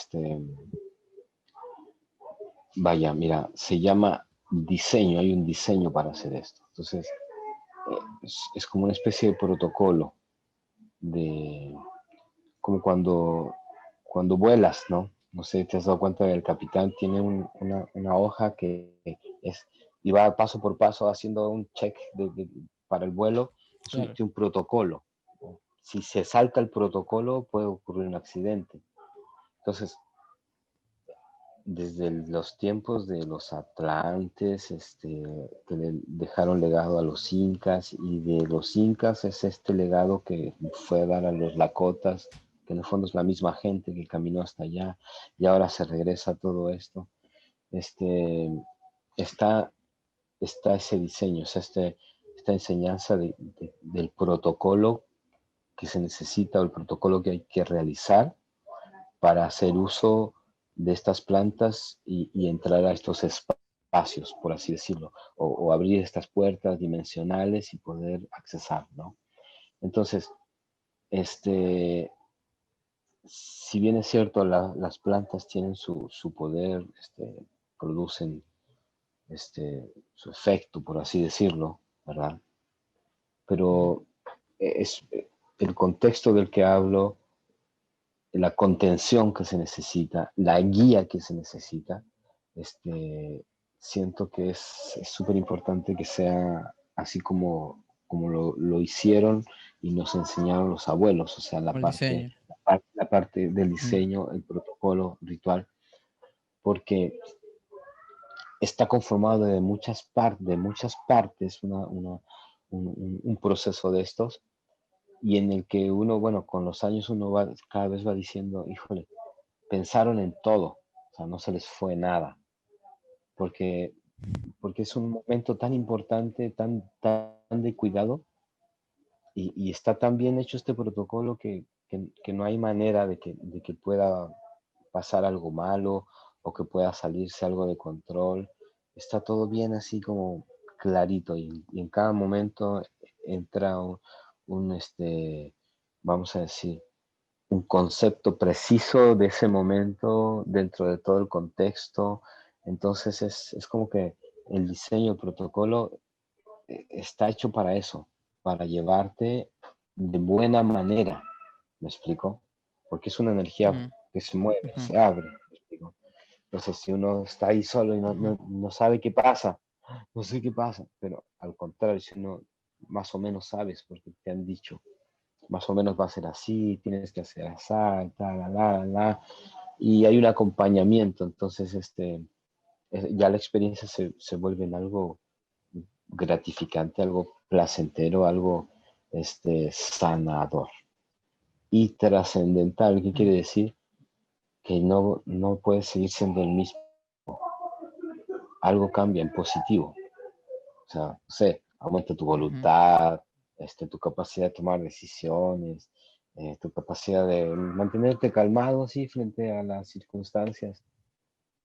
vaya, mira, se llama diseño, hay un diseño para hacer esto. Entonces, es como una especie de protocolo, de, como cuando vuelas, ¿no? No sé, te has dado cuenta que el capitán tiene una hoja que es y va paso por paso haciendo un check para el vuelo, Claro. un protocolo. Si se salta el protocolo, puede ocurrir un accidente. Entonces, desde los tiempos de los atlantes, que le dejaron legado a los incas, y de los incas es este legado que fue a dar a los lakotas, que en el fondo es la misma gente que caminó hasta allá, y ahora se regresa todo esto. Está, está ese diseño, o sea, esta enseñanza del protocolo que se necesita, o el protocolo que hay que realizar para hacer uso de estas plantas y entrar a estos espacios, por así decirlo, o abrir estas puertas dimensionales y poder accesar, ¿no? Entonces, si bien es cierto, las plantas tienen su poder, producen su efecto, por así decirlo, ¿verdad? Ujú. Pero es el contexto del que hablo, la contención que se necesita, la guía que se necesita, siento que es súper importante que sea así como lo hicieron y nos enseñaron los abuelos, o sea, Como el diseño. la parte del Ujú. diseño, el protocolo ritual, porque está conformado de muchas partes un proceso de estos, y en el que uno, bueno, con los años uno va, cada vez va diciendo, híjole, pensaron en todo, o sea, no se les fue nada, porque, porque es un momento tan importante, tan de cuidado, y está tan bien hecho este protocolo que no hay manera de que pueda pasar algo malo o que pueda salirse algo de control. Está todo bien así como clarito, y en cada momento entra vamos a decir, un concepto preciso de ese momento dentro de todo el contexto. Entonces es como que el diseño, el protocolo está hecho para eso, para llevarte de buena manera, ¿me explico? Porque es una energía Ujú. que se mueve, Ujú. se abre, ¿me explico? Entonces, si uno está ahí solo y Ujú. no sabe qué pasa, no sé qué pasa, pero al contrario, si uno más o menos sabes, porque te han dicho, más o menos va a ser así, tienes que hacer así, tal, y hay un acompañamiento, entonces ya la experiencia se vuelve en algo gratificante, algo placentero, algo sanador y trascendental. ¿Qué quiere Ujú. decir? Que no puede seguir siendo el mismo. Algo cambia en positivo. O sea, no sé, aumenta tu Ujú. voluntad, tu capacidad de tomar decisiones, tu capacidad de mantenerte calmado, sí, frente a las circunstancias.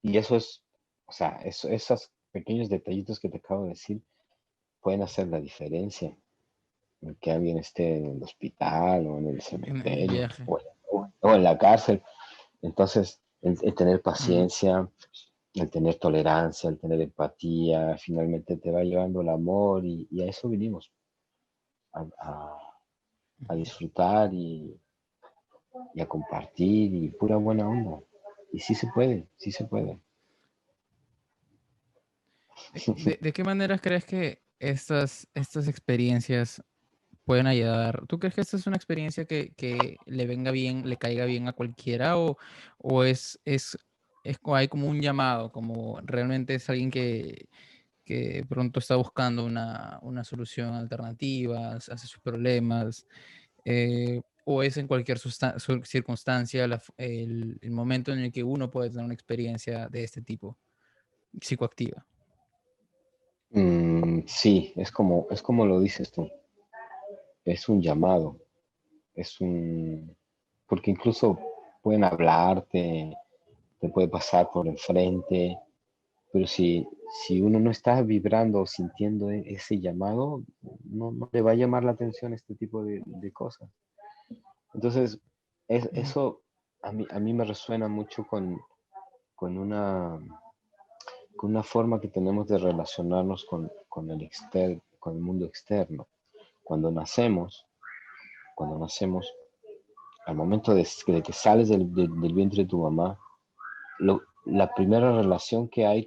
Y eso es, o sea, esos pequeños detallitos que te acabo de decir pueden hacer la diferencia en que alguien esté en el hospital o en el En el cementerio viaje. o en la cárcel. Entonces, el tener Ujú. paciencia, el tener tolerancia, el tener empatía, finalmente te va llevando el amor, y a eso vinimos, a, a disfrutar y a compartir, y pura buena onda. Y sí se puede, sí se puede. ¿De qué maneras crees que estas experiencias pueden ayudar? ¿Tú crees que esta es una experiencia que le venga bien, le caiga bien a cualquiera, o hay como un llamado, como realmente es alguien que pronto está buscando una solución alternativa hacia sus problemas, o es en cualquier circunstancia el momento en el que uno puede tener una experiencia de este tipo, psicoactiva? Sí, es como lo dices tú, es un llamado, porque incluso pueden hablarte, te puede pasar por enfrente, pero si uno no está vibrando o sintiendo ese llamado, no le va a llamar la atención este tipo de cosas. Entonces, Ujú. eso a mí me resuena mucho con una, con una forma que tenemos de relacionarnos con el mundo externo. Cuando nacemos, cuando nacemos, al momento de que sales del vientre de tu mamá, la primera relación que hay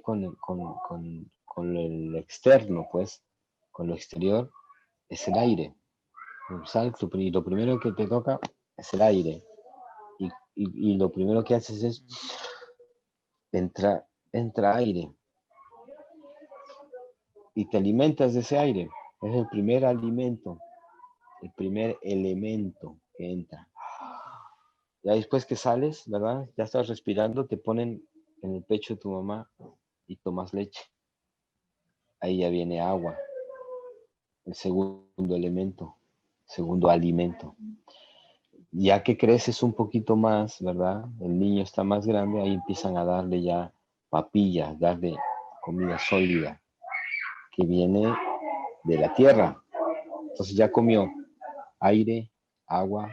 con el externo, pues, con lo exterior, es el aire. Y lo primero que te toca es el aire. Y lo primero que haces es entra aire y te alimentas de ese aire. Es el primer alimento, el primer elemento que entra. Ya después que sales, ¿verdad? Ya estás respirando, te ponen en el pecho de tu mamá y tomas leche. Ahí ya viene agua, el segundo elemento, segundo alimento. Ya que creces un poquito más, ¿verdad? El niño está más grande, ahí empiezan a darle ya papillas, darle comida sólida, que viene de la tierra. Entonces ya comió aire, agua,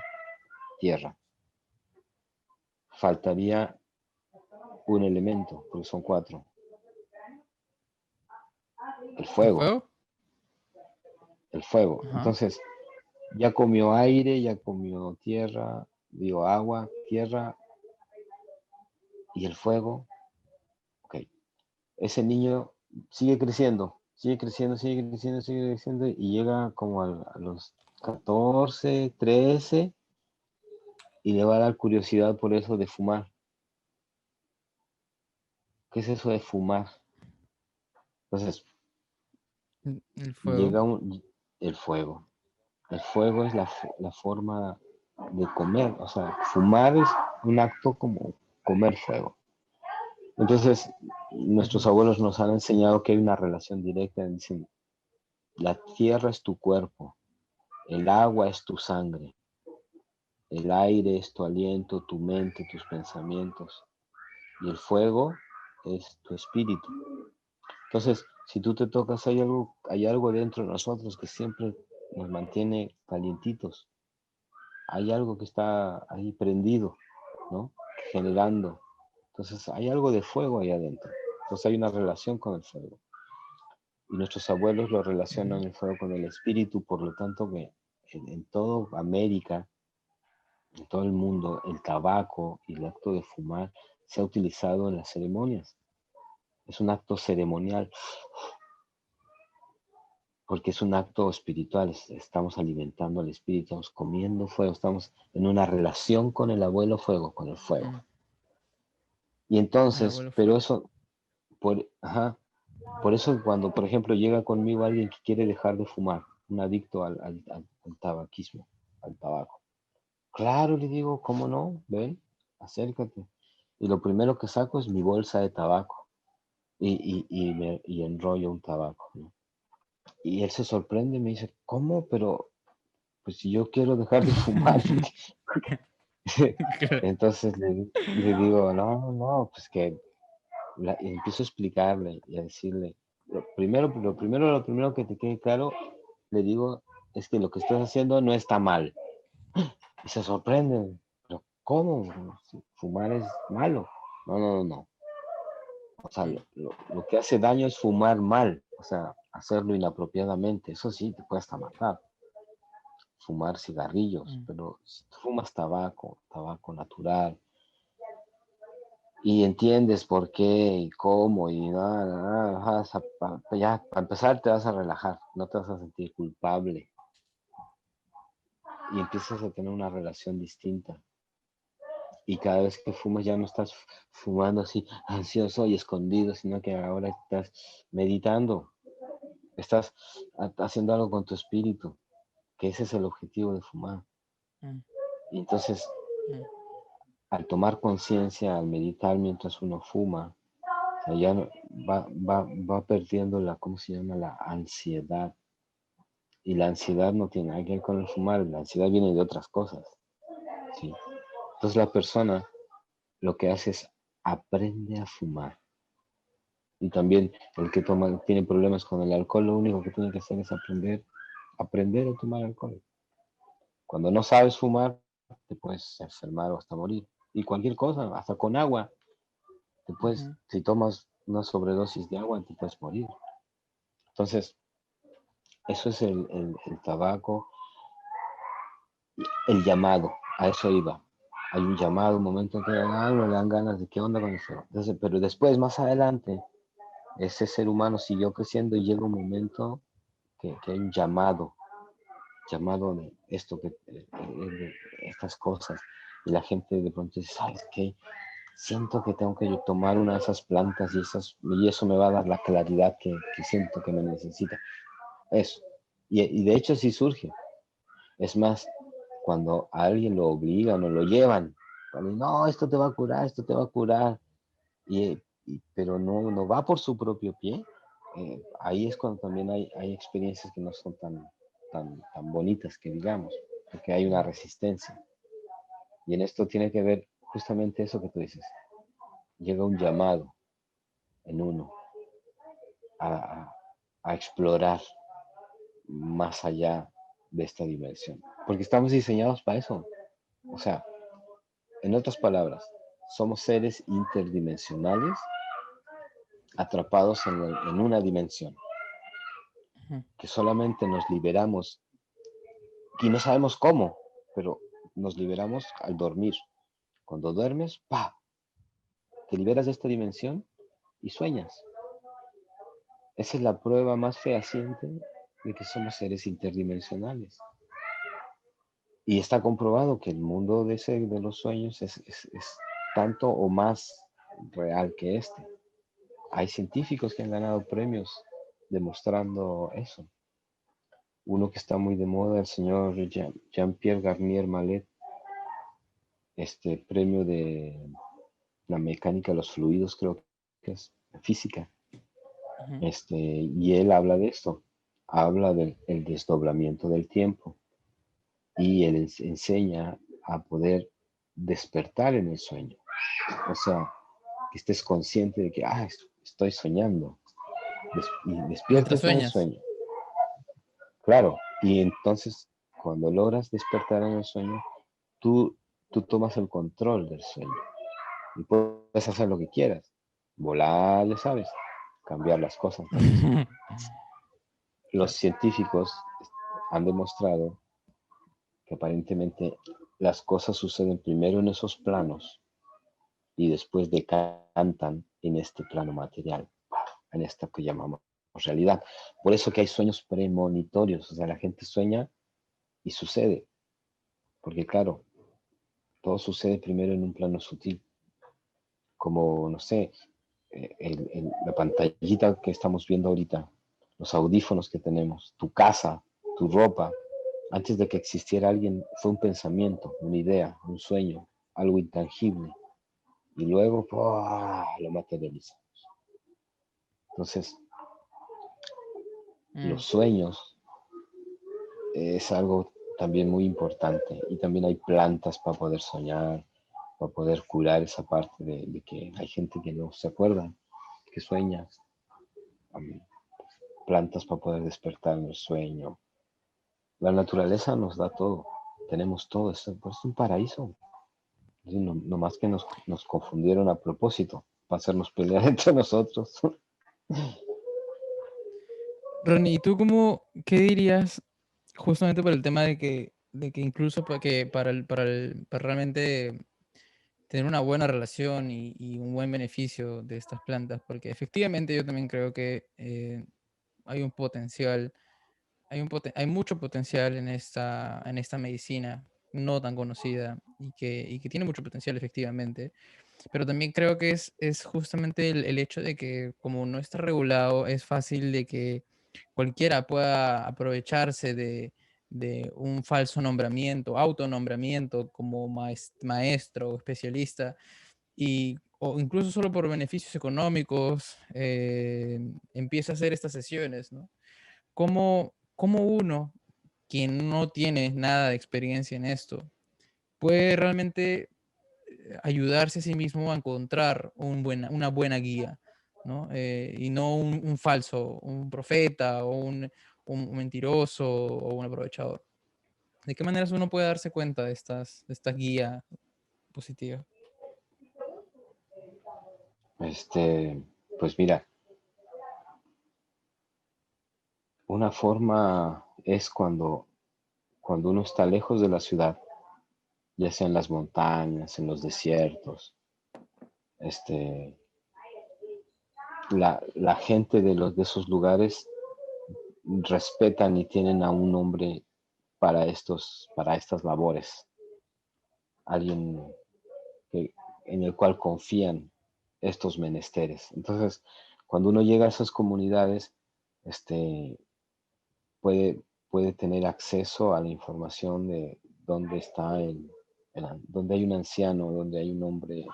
tierra. Faltaría un elemento, porque son 4. El ¿El fuego, fuego? el fuego. Ajá. Entonces, ya comió aire, ya comió tierra, dio agua, tierra y el fuego. Ok. Ese niño sigue creciendo, sigue creciendo, sigue creciendo, sigue creciendo y llega como a los 14, 13 y le va a dar curiosidad por eso de fumar. ¿Qué es eso de fumar? Entonces, El fuego. llega el fuego. El fuego es la forma de comer. O sea, fumar es un acto como comer fuego. Entonces, nuestros Ujú. abuelos nos han enseñado que hay una relación directa. Dicen, la tierra es tu cuerpo, el agua es tu sangre, el aire es tu aliento, tu mente, tus pensamientos, y el fuego es tu espíritu. Entonces, si tú te tocas, hay algo dentro de nosotros que siempre nos mantiene calientitos. Hay algo que está ahí prendido, ¿no? Generando. Entonces, hay algo de fuego ahí adentro. Entonces, hay una relación con el fuego. Y nuestros abuelos lo Ujú. relacionan el fuego con el espíritu, por lo tanto, que en toda América, en todo el mundo, el tabaco y el acto de fumar se ha utilizado en las ceremonias. Es un acto ceremonial porque es un acto espiritual. Estamos alimentando al espíritu, estamos comiendo fuego, estamos en una relación con el abuelo fuego, con el fuego. Mm. Y El entonces, abuelo pero fuego. eso, ajá, por eso cuando, por ejemplo, llega conmigo alguien que quiere dejar de fumar, un adicto al tabaquismo, al tabaco. Claro, le digo, ¿cómo no? Ven, acércate. Y lo primero que saco es mi bolsa de tabaco y enrollo un tabaco, ¿no? Y él se sorprende y me dice, ¿cómo? Pero, pues si yo quiero dejar de fumar. Claro. Entonces le digo, no, no, pues que y empiezo a explicarle y a decirle, lo primero que te quede claro, le digo, es que lo que estás haciendo no está mal. Y se sorprende, pero ¿cómo? Si fumar es malo. No, no, no, no. O sea, Mm. lo que hace daño es fumar mal, o sea, hacerlo inapropiadamente. Eso sí, te puede hasta matar. Fumar cigarrillos, Mm. pero si tú fumas tabaco, tabaco natural, y entiendes por qué y cómo y nada, ya para empezar te vas a relajar, no te vas a sentir culpable y empiezas a tener una relación distinta. Y cada vez que fumas ya no estás fumando así ansioso y escondido, sino que ahora estás meditando, estás haciendo algo con tu espíritu, que ese es el objetivo de fumar. Mm. Y entonces, Mm. al tomar conciencia, al meditar mientras uno fuma, o sea, ya va perdiendo ¿cómo se llama? La ansiedad. Y la ansiedad no tiene nada que ver con el fumar, la ansiedad viene de otras cosas, ¿sí? Entonces la persona lo que hace es aprende a fumar. Y también el que tiene problemas con el alcohol, lo único que tiene que hacer es aprender a tomar alcohol. Cuando no sabes fumar, te puedes enfermar o hasta morir. Y cualquier cosa, hasta con agua, Ujú. si tomas una sobredosis de agua, te puedes morir. Entonces, eso es el tabaco, el llamado, a eso iba. Hay un llamado, un momento en que le dan ganas de qué onda con el fuego. Entonces, pero después, más adelante, ese ser humano siguió creciendo y llega un momento que hay un llamado de esto, de estas cosas. Y la gente de pronto dice, ¿sabes qué? Siento que tengo que yo tomar una de esas plantas y eso me va a dar la claridad que siento que me necesita. Eso. Y de hecho sí surge. Es más, cuando a alguien lo obligan o lo llevan, cuando, no, esto te va a curar, esto te va a curar, pero no va por su propio pie, ahí es cuando también hay experiencias que no son tan bonitas que digamos, porque hay una resistencia. Y en esto tiene que ver justamente eso que tú dices. Llega un llamado en uno a, a- a explorar más allá de esta dimensión, porque estamos diseñados para eso. O sea, en otras palabras, somos seres interdimensionales atrapados en una dimensión, Ujú. que solamente nos liberamos y no sabemos cómo, pero nos liberamos al dormir. Cuando duermes, ¡pa! Te liberas de esta dimensión y sueñas. Esa es la prueba más fehaciente de que somos seres interdimensionales. Y está comprobado que el mundo de los sueños es tanto o más real que este. Hay científicos que han ganado premios demostrando eso. Uno que está muy de moda, el señor Jean-Pierre Garnier Mallet, este premio de la mecánica de los fluidos, creo que es física. Ujú. Y él habla de esto, habla del el desdoblamiento del tiempo y él enseña a poder despertar en el sueño. O sea, que estés consciente de que, estoy soñando y Mientras despiertes en el sueñas. sueño. Claro, y entonces cuando logras despertar en el sueño, tú, tú tomas el control del sueño y puedes hacer lo que quieras. Volar, ya sabes, cambiar las cosas también. Los Claro. científicos han demostrado que aparentemente las cosas suceden primero en esos planos y después decantan en este plano material, en esta que llamamos realidad. Por eso que hay sueños premonitorios, o sea, la gente sueña y sucede, porque claro, todo sucede primero en un plano sutil, como, no sé, la pantallita que estamos viendo ahorita, los audífonos que tenemos, tu casa, tu ropa. Antes de que existiera alguien, fue un pensamiento, una idea, un sueño, algo intangible. Y luego ¡pua!, lo materializamos. Entonces, los Mm. sueños es algo también muy importante. Y también hay plantas para poder soñar, para poder curar esa parte de que hay gente que no se acuerda, que sueña. Um, Plantas para poder despertar en el sueño. La naturaleza nos da todo, tenemos todo, es un paraíso. No más que nos confundieron a propósito para hacernos pelear entre nosotros. Ronnie, ¿y tú cómo, qué dirías justamente por el tema de que incluso para realmente tener una buena relación y un buen beneficio de estas plantas? Porque efectivamente yo también creo que hay un potencial, hay mucho potencial en esta medicina no tan conocida y que tiene mucho potencial efectivamente, pero también creo que es justamente el hecho de que como no está regulado, es fácil de que cualquiera pueda aprovecharse de un falso nombramiento, autonombramiento como maestro o especialista, o incluso solo por beneficios económicos, empieza a hacer estas sesiones, ¿no? ¿Cómo uno, quien no tiene nada de experiencia en esto, puede realmente ayudarse a sí mismo a encontrar una buena guía, ¿no? Y no un falso, un profeta o un mentiroso o un aprovechador? ¿De qué maneras uno puede darse cuenta de esta guía positiva? Pues mira, una forma es cuando uno está lejos de la ciudad, ya sea en las montañas, en los desiertos, este, la gente de esos lugares respetan y tienen a un hombre para estas labores, alguien que, en el cual confían estos menesteres. Entonces, cuando uno llega a esas comunidades, este, puede tener acceso a la información de dónde está dónde hay un anciano, dónde hay un hombre,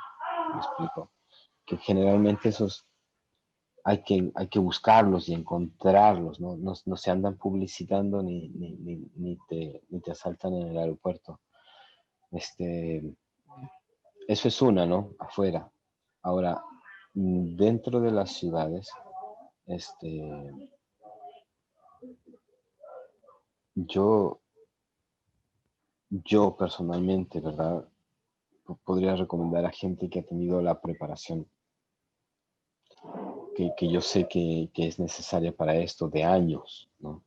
me explico, que generalmente esos hay que buscarlos y encontrarlos, ¿no? No se andan publicitando ni te asaltan en el aeropuerto. Este, Eso es una, ¿no? Afuera. Ahora, dentro de las ciudades, este, yo, yo personalmente, ¿verdad? Podría recomendar a gente que ha tenido la preparación que yo sé que es necesaria para esto de años, ¿no?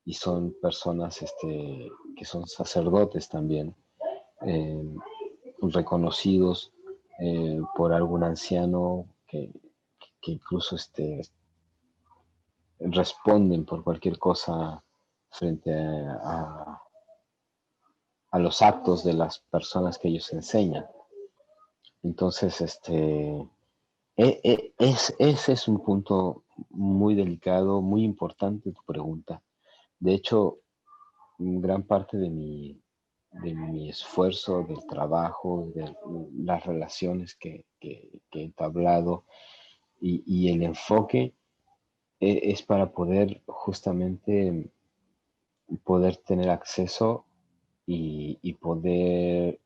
Y son personas que son sacerdotes también, eh, reconocidos por algún anciano que incluso responden por cualquier cosa frente a los actos de las personas que ellos enseñan. Entonces, ese es un punto muy delicado, muy importante tu pregunta. De hecho, gran parte de mi esfuerzo, del trabajo, de las relaciones que he entablado y el enfoque es para poder justamente poder tener acceso y poder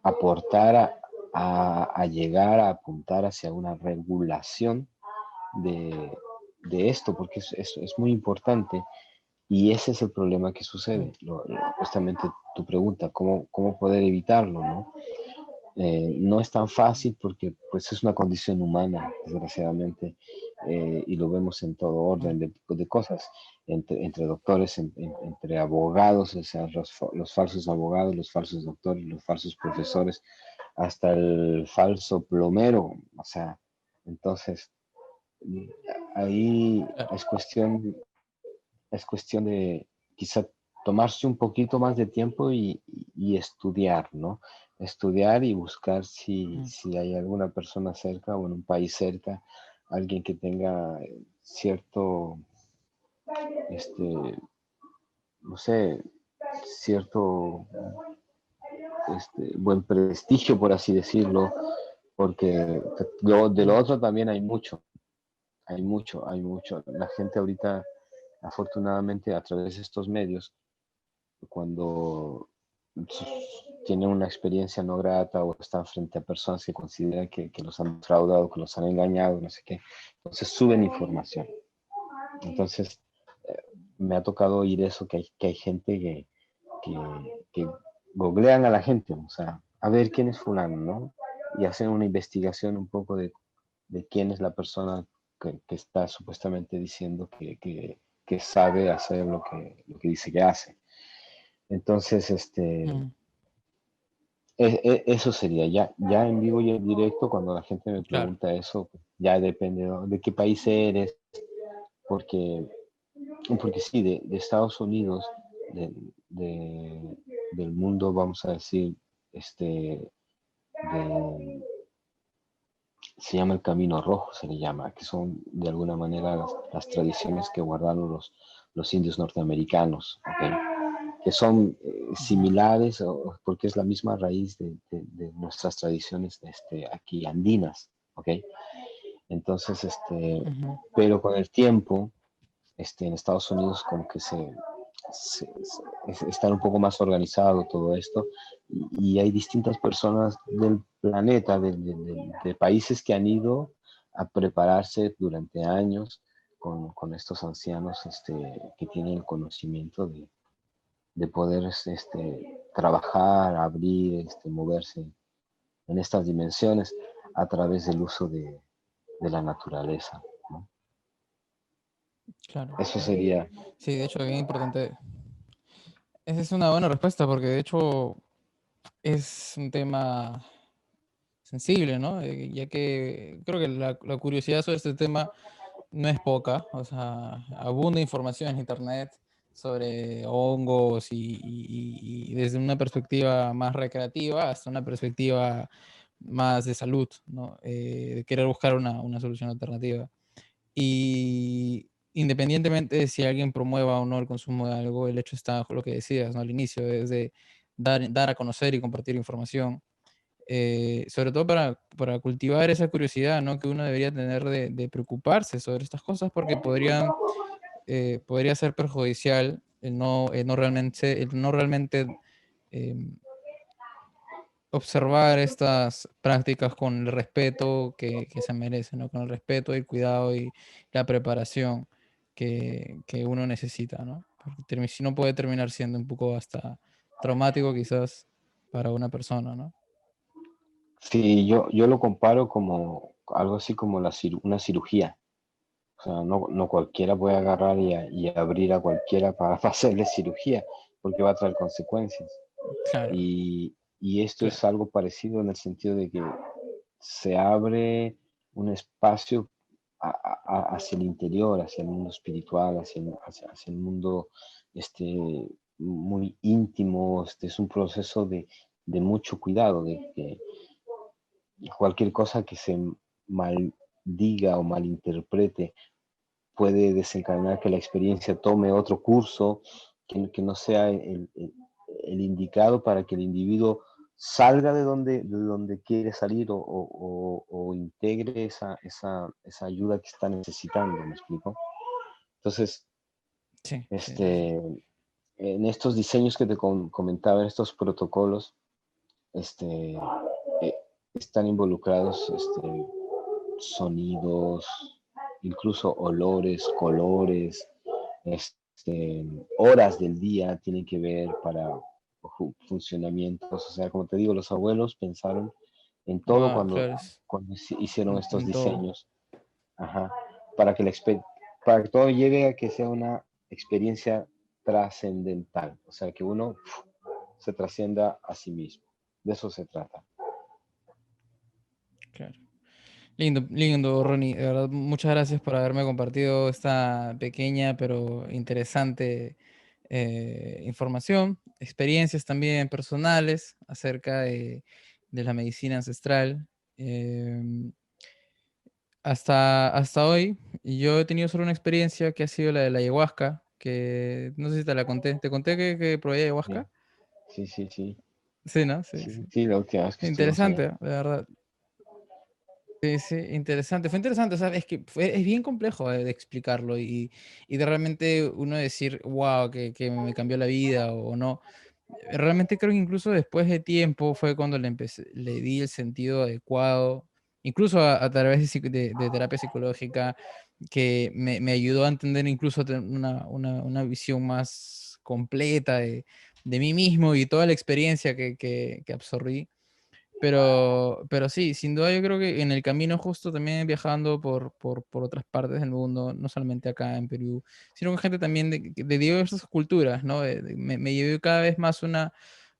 aportar a llegar a apuntar hacia una regulación de esto, porque es muy importante. Y ese es el problema que sucede. Justamente tu pregunta, ¿cómo poder evitarlo, no? No es tan fácil porque pues es una condición humana, desgraciadamente, y lo vemos en todo orden de cosas, entre doctores, entre abogados, o sea, los falsos abogados, los falsos doctores, los falsos profesores, hasta el falso plomero, o sea, entonces ahí Claro. es cuestión de quizá tomarse un poquito más de tiempo y estudiar, ¿no? Estudiar y buscar si hay alguna persona cerca o en un país cerca, alguien que tenga cierto, no sé, cierto buen prestigio, por así decirlo, porque de lo otro también hay mucho. La gente ahorita, afortunadamente, a través de estos medios, cuando tienen una experiencia no grata o están frente a personas que consideran que los han defraudado, que los han engañado, no sé qué, entonces suben información. Entonces, me ha tocado oír eso, que hay gente que googlean a la gente, o sea, a ver quién es fulano, ¿no? Y hacen una investigación un poco de quién es la persona que está supuestamente diciendo que sabe hacer lo que dice que hace. Entonces, Mm, eso sería ya en vivo y en directo, cuando la gente me claro. pregunta eso, ya depende de qué país eres, porque, porque sí, de Estados Unidos, de, de- del mundo, vamos a decir, de- se llama el Camino Rojo, se le llama, que son de alguna manera las tradiciones que guardaron los indios norteamericanos, ¿ok? Que son Ujú, similares, porque es la misma raíz de nuestras tradiciones aquí andinas, ¿ok? Entonces, ujú, pero con el tiempo, en Estados Unidos como que está un poco más organizado todo esto y hay distintas personas del planeta, de países que han ido a prepararse durante años con estos ancianos que tienen el conocimiento de poder trabajar, abrir, moverse en estas dimensiones a través del uso de la naturaleza, ¿no? claro. Eso sería. Sí, de hecho, bien importante. Esa es una buena respuesta porque de hecho es un tema sensible, ¿no? Ya que creo que la curiosidad sobre este tema no es poca, o sea, abunda información en internet sobre hongos y desde una perspectiva más recreativa hasta una perspectiva más de salud, ¿no? De querer buscar una solución alternativa. Y independientemente de si alguien promueva o no el consumo de algo, el hecho está, lo que decías, ¿no? Al inicio, es de dar a conocer y compartir información, sobre todo para cultivar esa curiosidad, ¿no? Que uno debería tener de preocuparse sobre estas cosas porque podría ser perjudicial el no realmente em, observar estas prácticas con el respeto que se merecen, ¿no? Con el respeto y el cuidado y la preparación que uno necesita, ¿no? Porque si no puede terminar siendo un poco hasta traumático quizás para una persona, ¿no? Sí, yo lo comparo como algo así como una cirugía. O sea, no cualquiera puede agarrar y abrir a cualquiera para hacerle cirugía, porque va a traer consecuencias. Claro, Y esto claro. es algo parecido en el sentido de que se abre un espacio hacia el interior, hacia el mundo espiritual, hacia el mundo este, muy íntimo. Es un proceso de mucho cuidado, de que cualquier cosa que se maldiga o malinterprete puede desencadenar que la experiencia tome otro curso que no sea el indicado para que el individuo salga de donde quiere salir o integre esa ayuda que está necesitando, ¿me explico? Entonces, Sí, sí, sí, sí. este, en estos diseños que te comentaba, en estos protocolos, este, están involucrados sonidos, incluso olores, colores, este, horas del día tienen que ver para funcionamientos. O sea, como te digo, los abuelos pensaron en todo Wow, cuando, claro, cuando hicieron estos en todo. diseños, ajá, para que, para que todo llegue a que sea una experiencia trascendental. O sea, que uno se trascienda a sí mismo. De eso se trata. Claro. Lindo, lindo, Ronnie. De verdad, muchas gracias por haberme compartido esta pequeña pero interesante información, experiencias también personales acerca de la medicina ancestral. Em, hasta hoy, yo he tenido solo una experiencia que ha sido la de la ayahuasca, que no sé si te la conté. ¿Te conté que probé Sí, ayahuasca? sí, sí, sí. Sí, ¿no? Sí, sí. Sí, sí, la última vez que estuvimos Interesante, allá. de verdad. Sí, sí, interesante. Fue interesante, ¿sabes? Es que es bien complejo de explicarlo y de realmente uno decir, wow, que me cambió la vida o no. Realmente creo que incluso después de tiempo fue cuando le di el sentido adecuado, incluso a través de terapia psicológica, que me ayudó a entender incluso a tener una visión más completa de mí mismo y toda la experiencia que absorbí. Pero sí, sin duda yo creo que en el camino justo también viajando por otras partes del mundo, no solamente acá en Perú, sino con gente también de diversas culturas, ¿no? Me llevé cada vez más una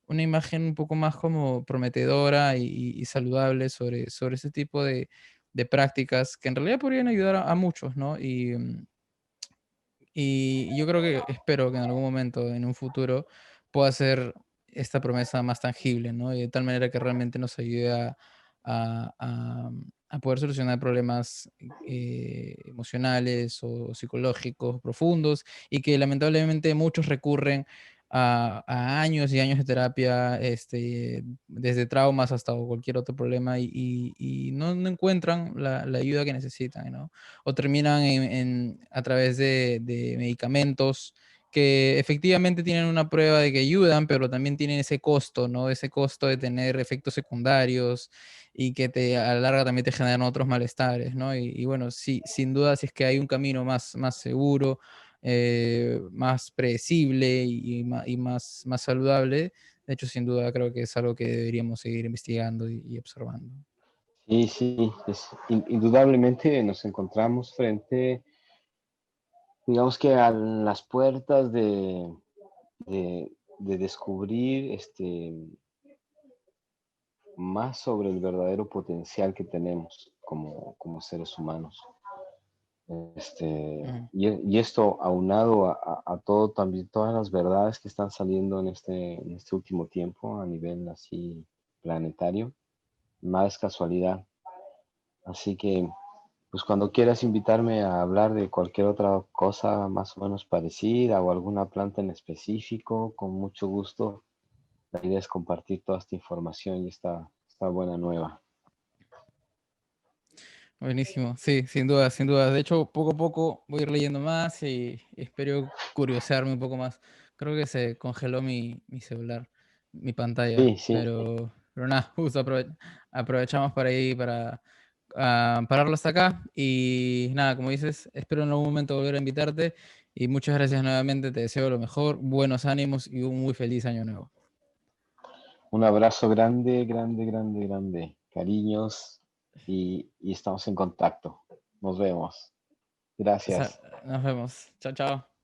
imagen un poco más como prometedora y saludable sobre ese tipo de prácticas que en realidad podrían ayudar a muchos, ¿no? Y yo creo que espero que en algún momento, en un futuro, pueda ser esta promesa más tangible, ¿no? Y de tal manera que realmente nos ayude a poder solucionar problemas emocionales o psicológicos profundos y que lamentablemente muchos recurren a años y años de terapia, desde traumas hasta cualquier otro problema y no encuentran la ayuda que necesitan, ¿no? O terminan a través de medicamentos que efectivamente tienen una prueba de que ayudan, pero también tienen ese costo, ¿no? Ese costo de tener efectos secundarios y que a la larga también te generan otros malestares, ¿no? Y bueno, sí, sin duda, si es que hay un camino más seguro, más predecible y más saludable, de hecho, sin duda creo que es algo que deberíamos seguir investigando y observando. Sí, sí, indudablemente nos encontramos frente, digamos que a las puertas de descubrir más sobre el verdadero potencial que tenemos como seres humanos. Ujú. Y esto aunado a todo, también todas las verdades que están saliendo en este último tiempo a nivel así planetario, nada es casualidad. Así que, pues cuando quieras invitarme a hablar de cualquier otra cosa más o menos parecida o alguna planta en específico, con mucho gusto. La idea es compartir toda esta información y esta buena nueva. Buenísimo, sí, sin duda, sin duda. De hecho, poco a poco voy a ir leyendo más y espero curiosearme un poco más. Creo que se congeló mi celular, mi pantalla, Sí, sí, pero nada, justo aprovechamos para ir para pararlo hasta acá. Y nada, como dices, espero en algún momento volver a invitarte. Y muchas gracias nuevamente, te deseo lo mejor, buenos ánimos y un muy feliz año nuevo. un abrazo grande, grande, grande, grande. Cariños y estamos en contacto. Nos vemos. Sa- Gracias. Nos vemos. Chao, chao.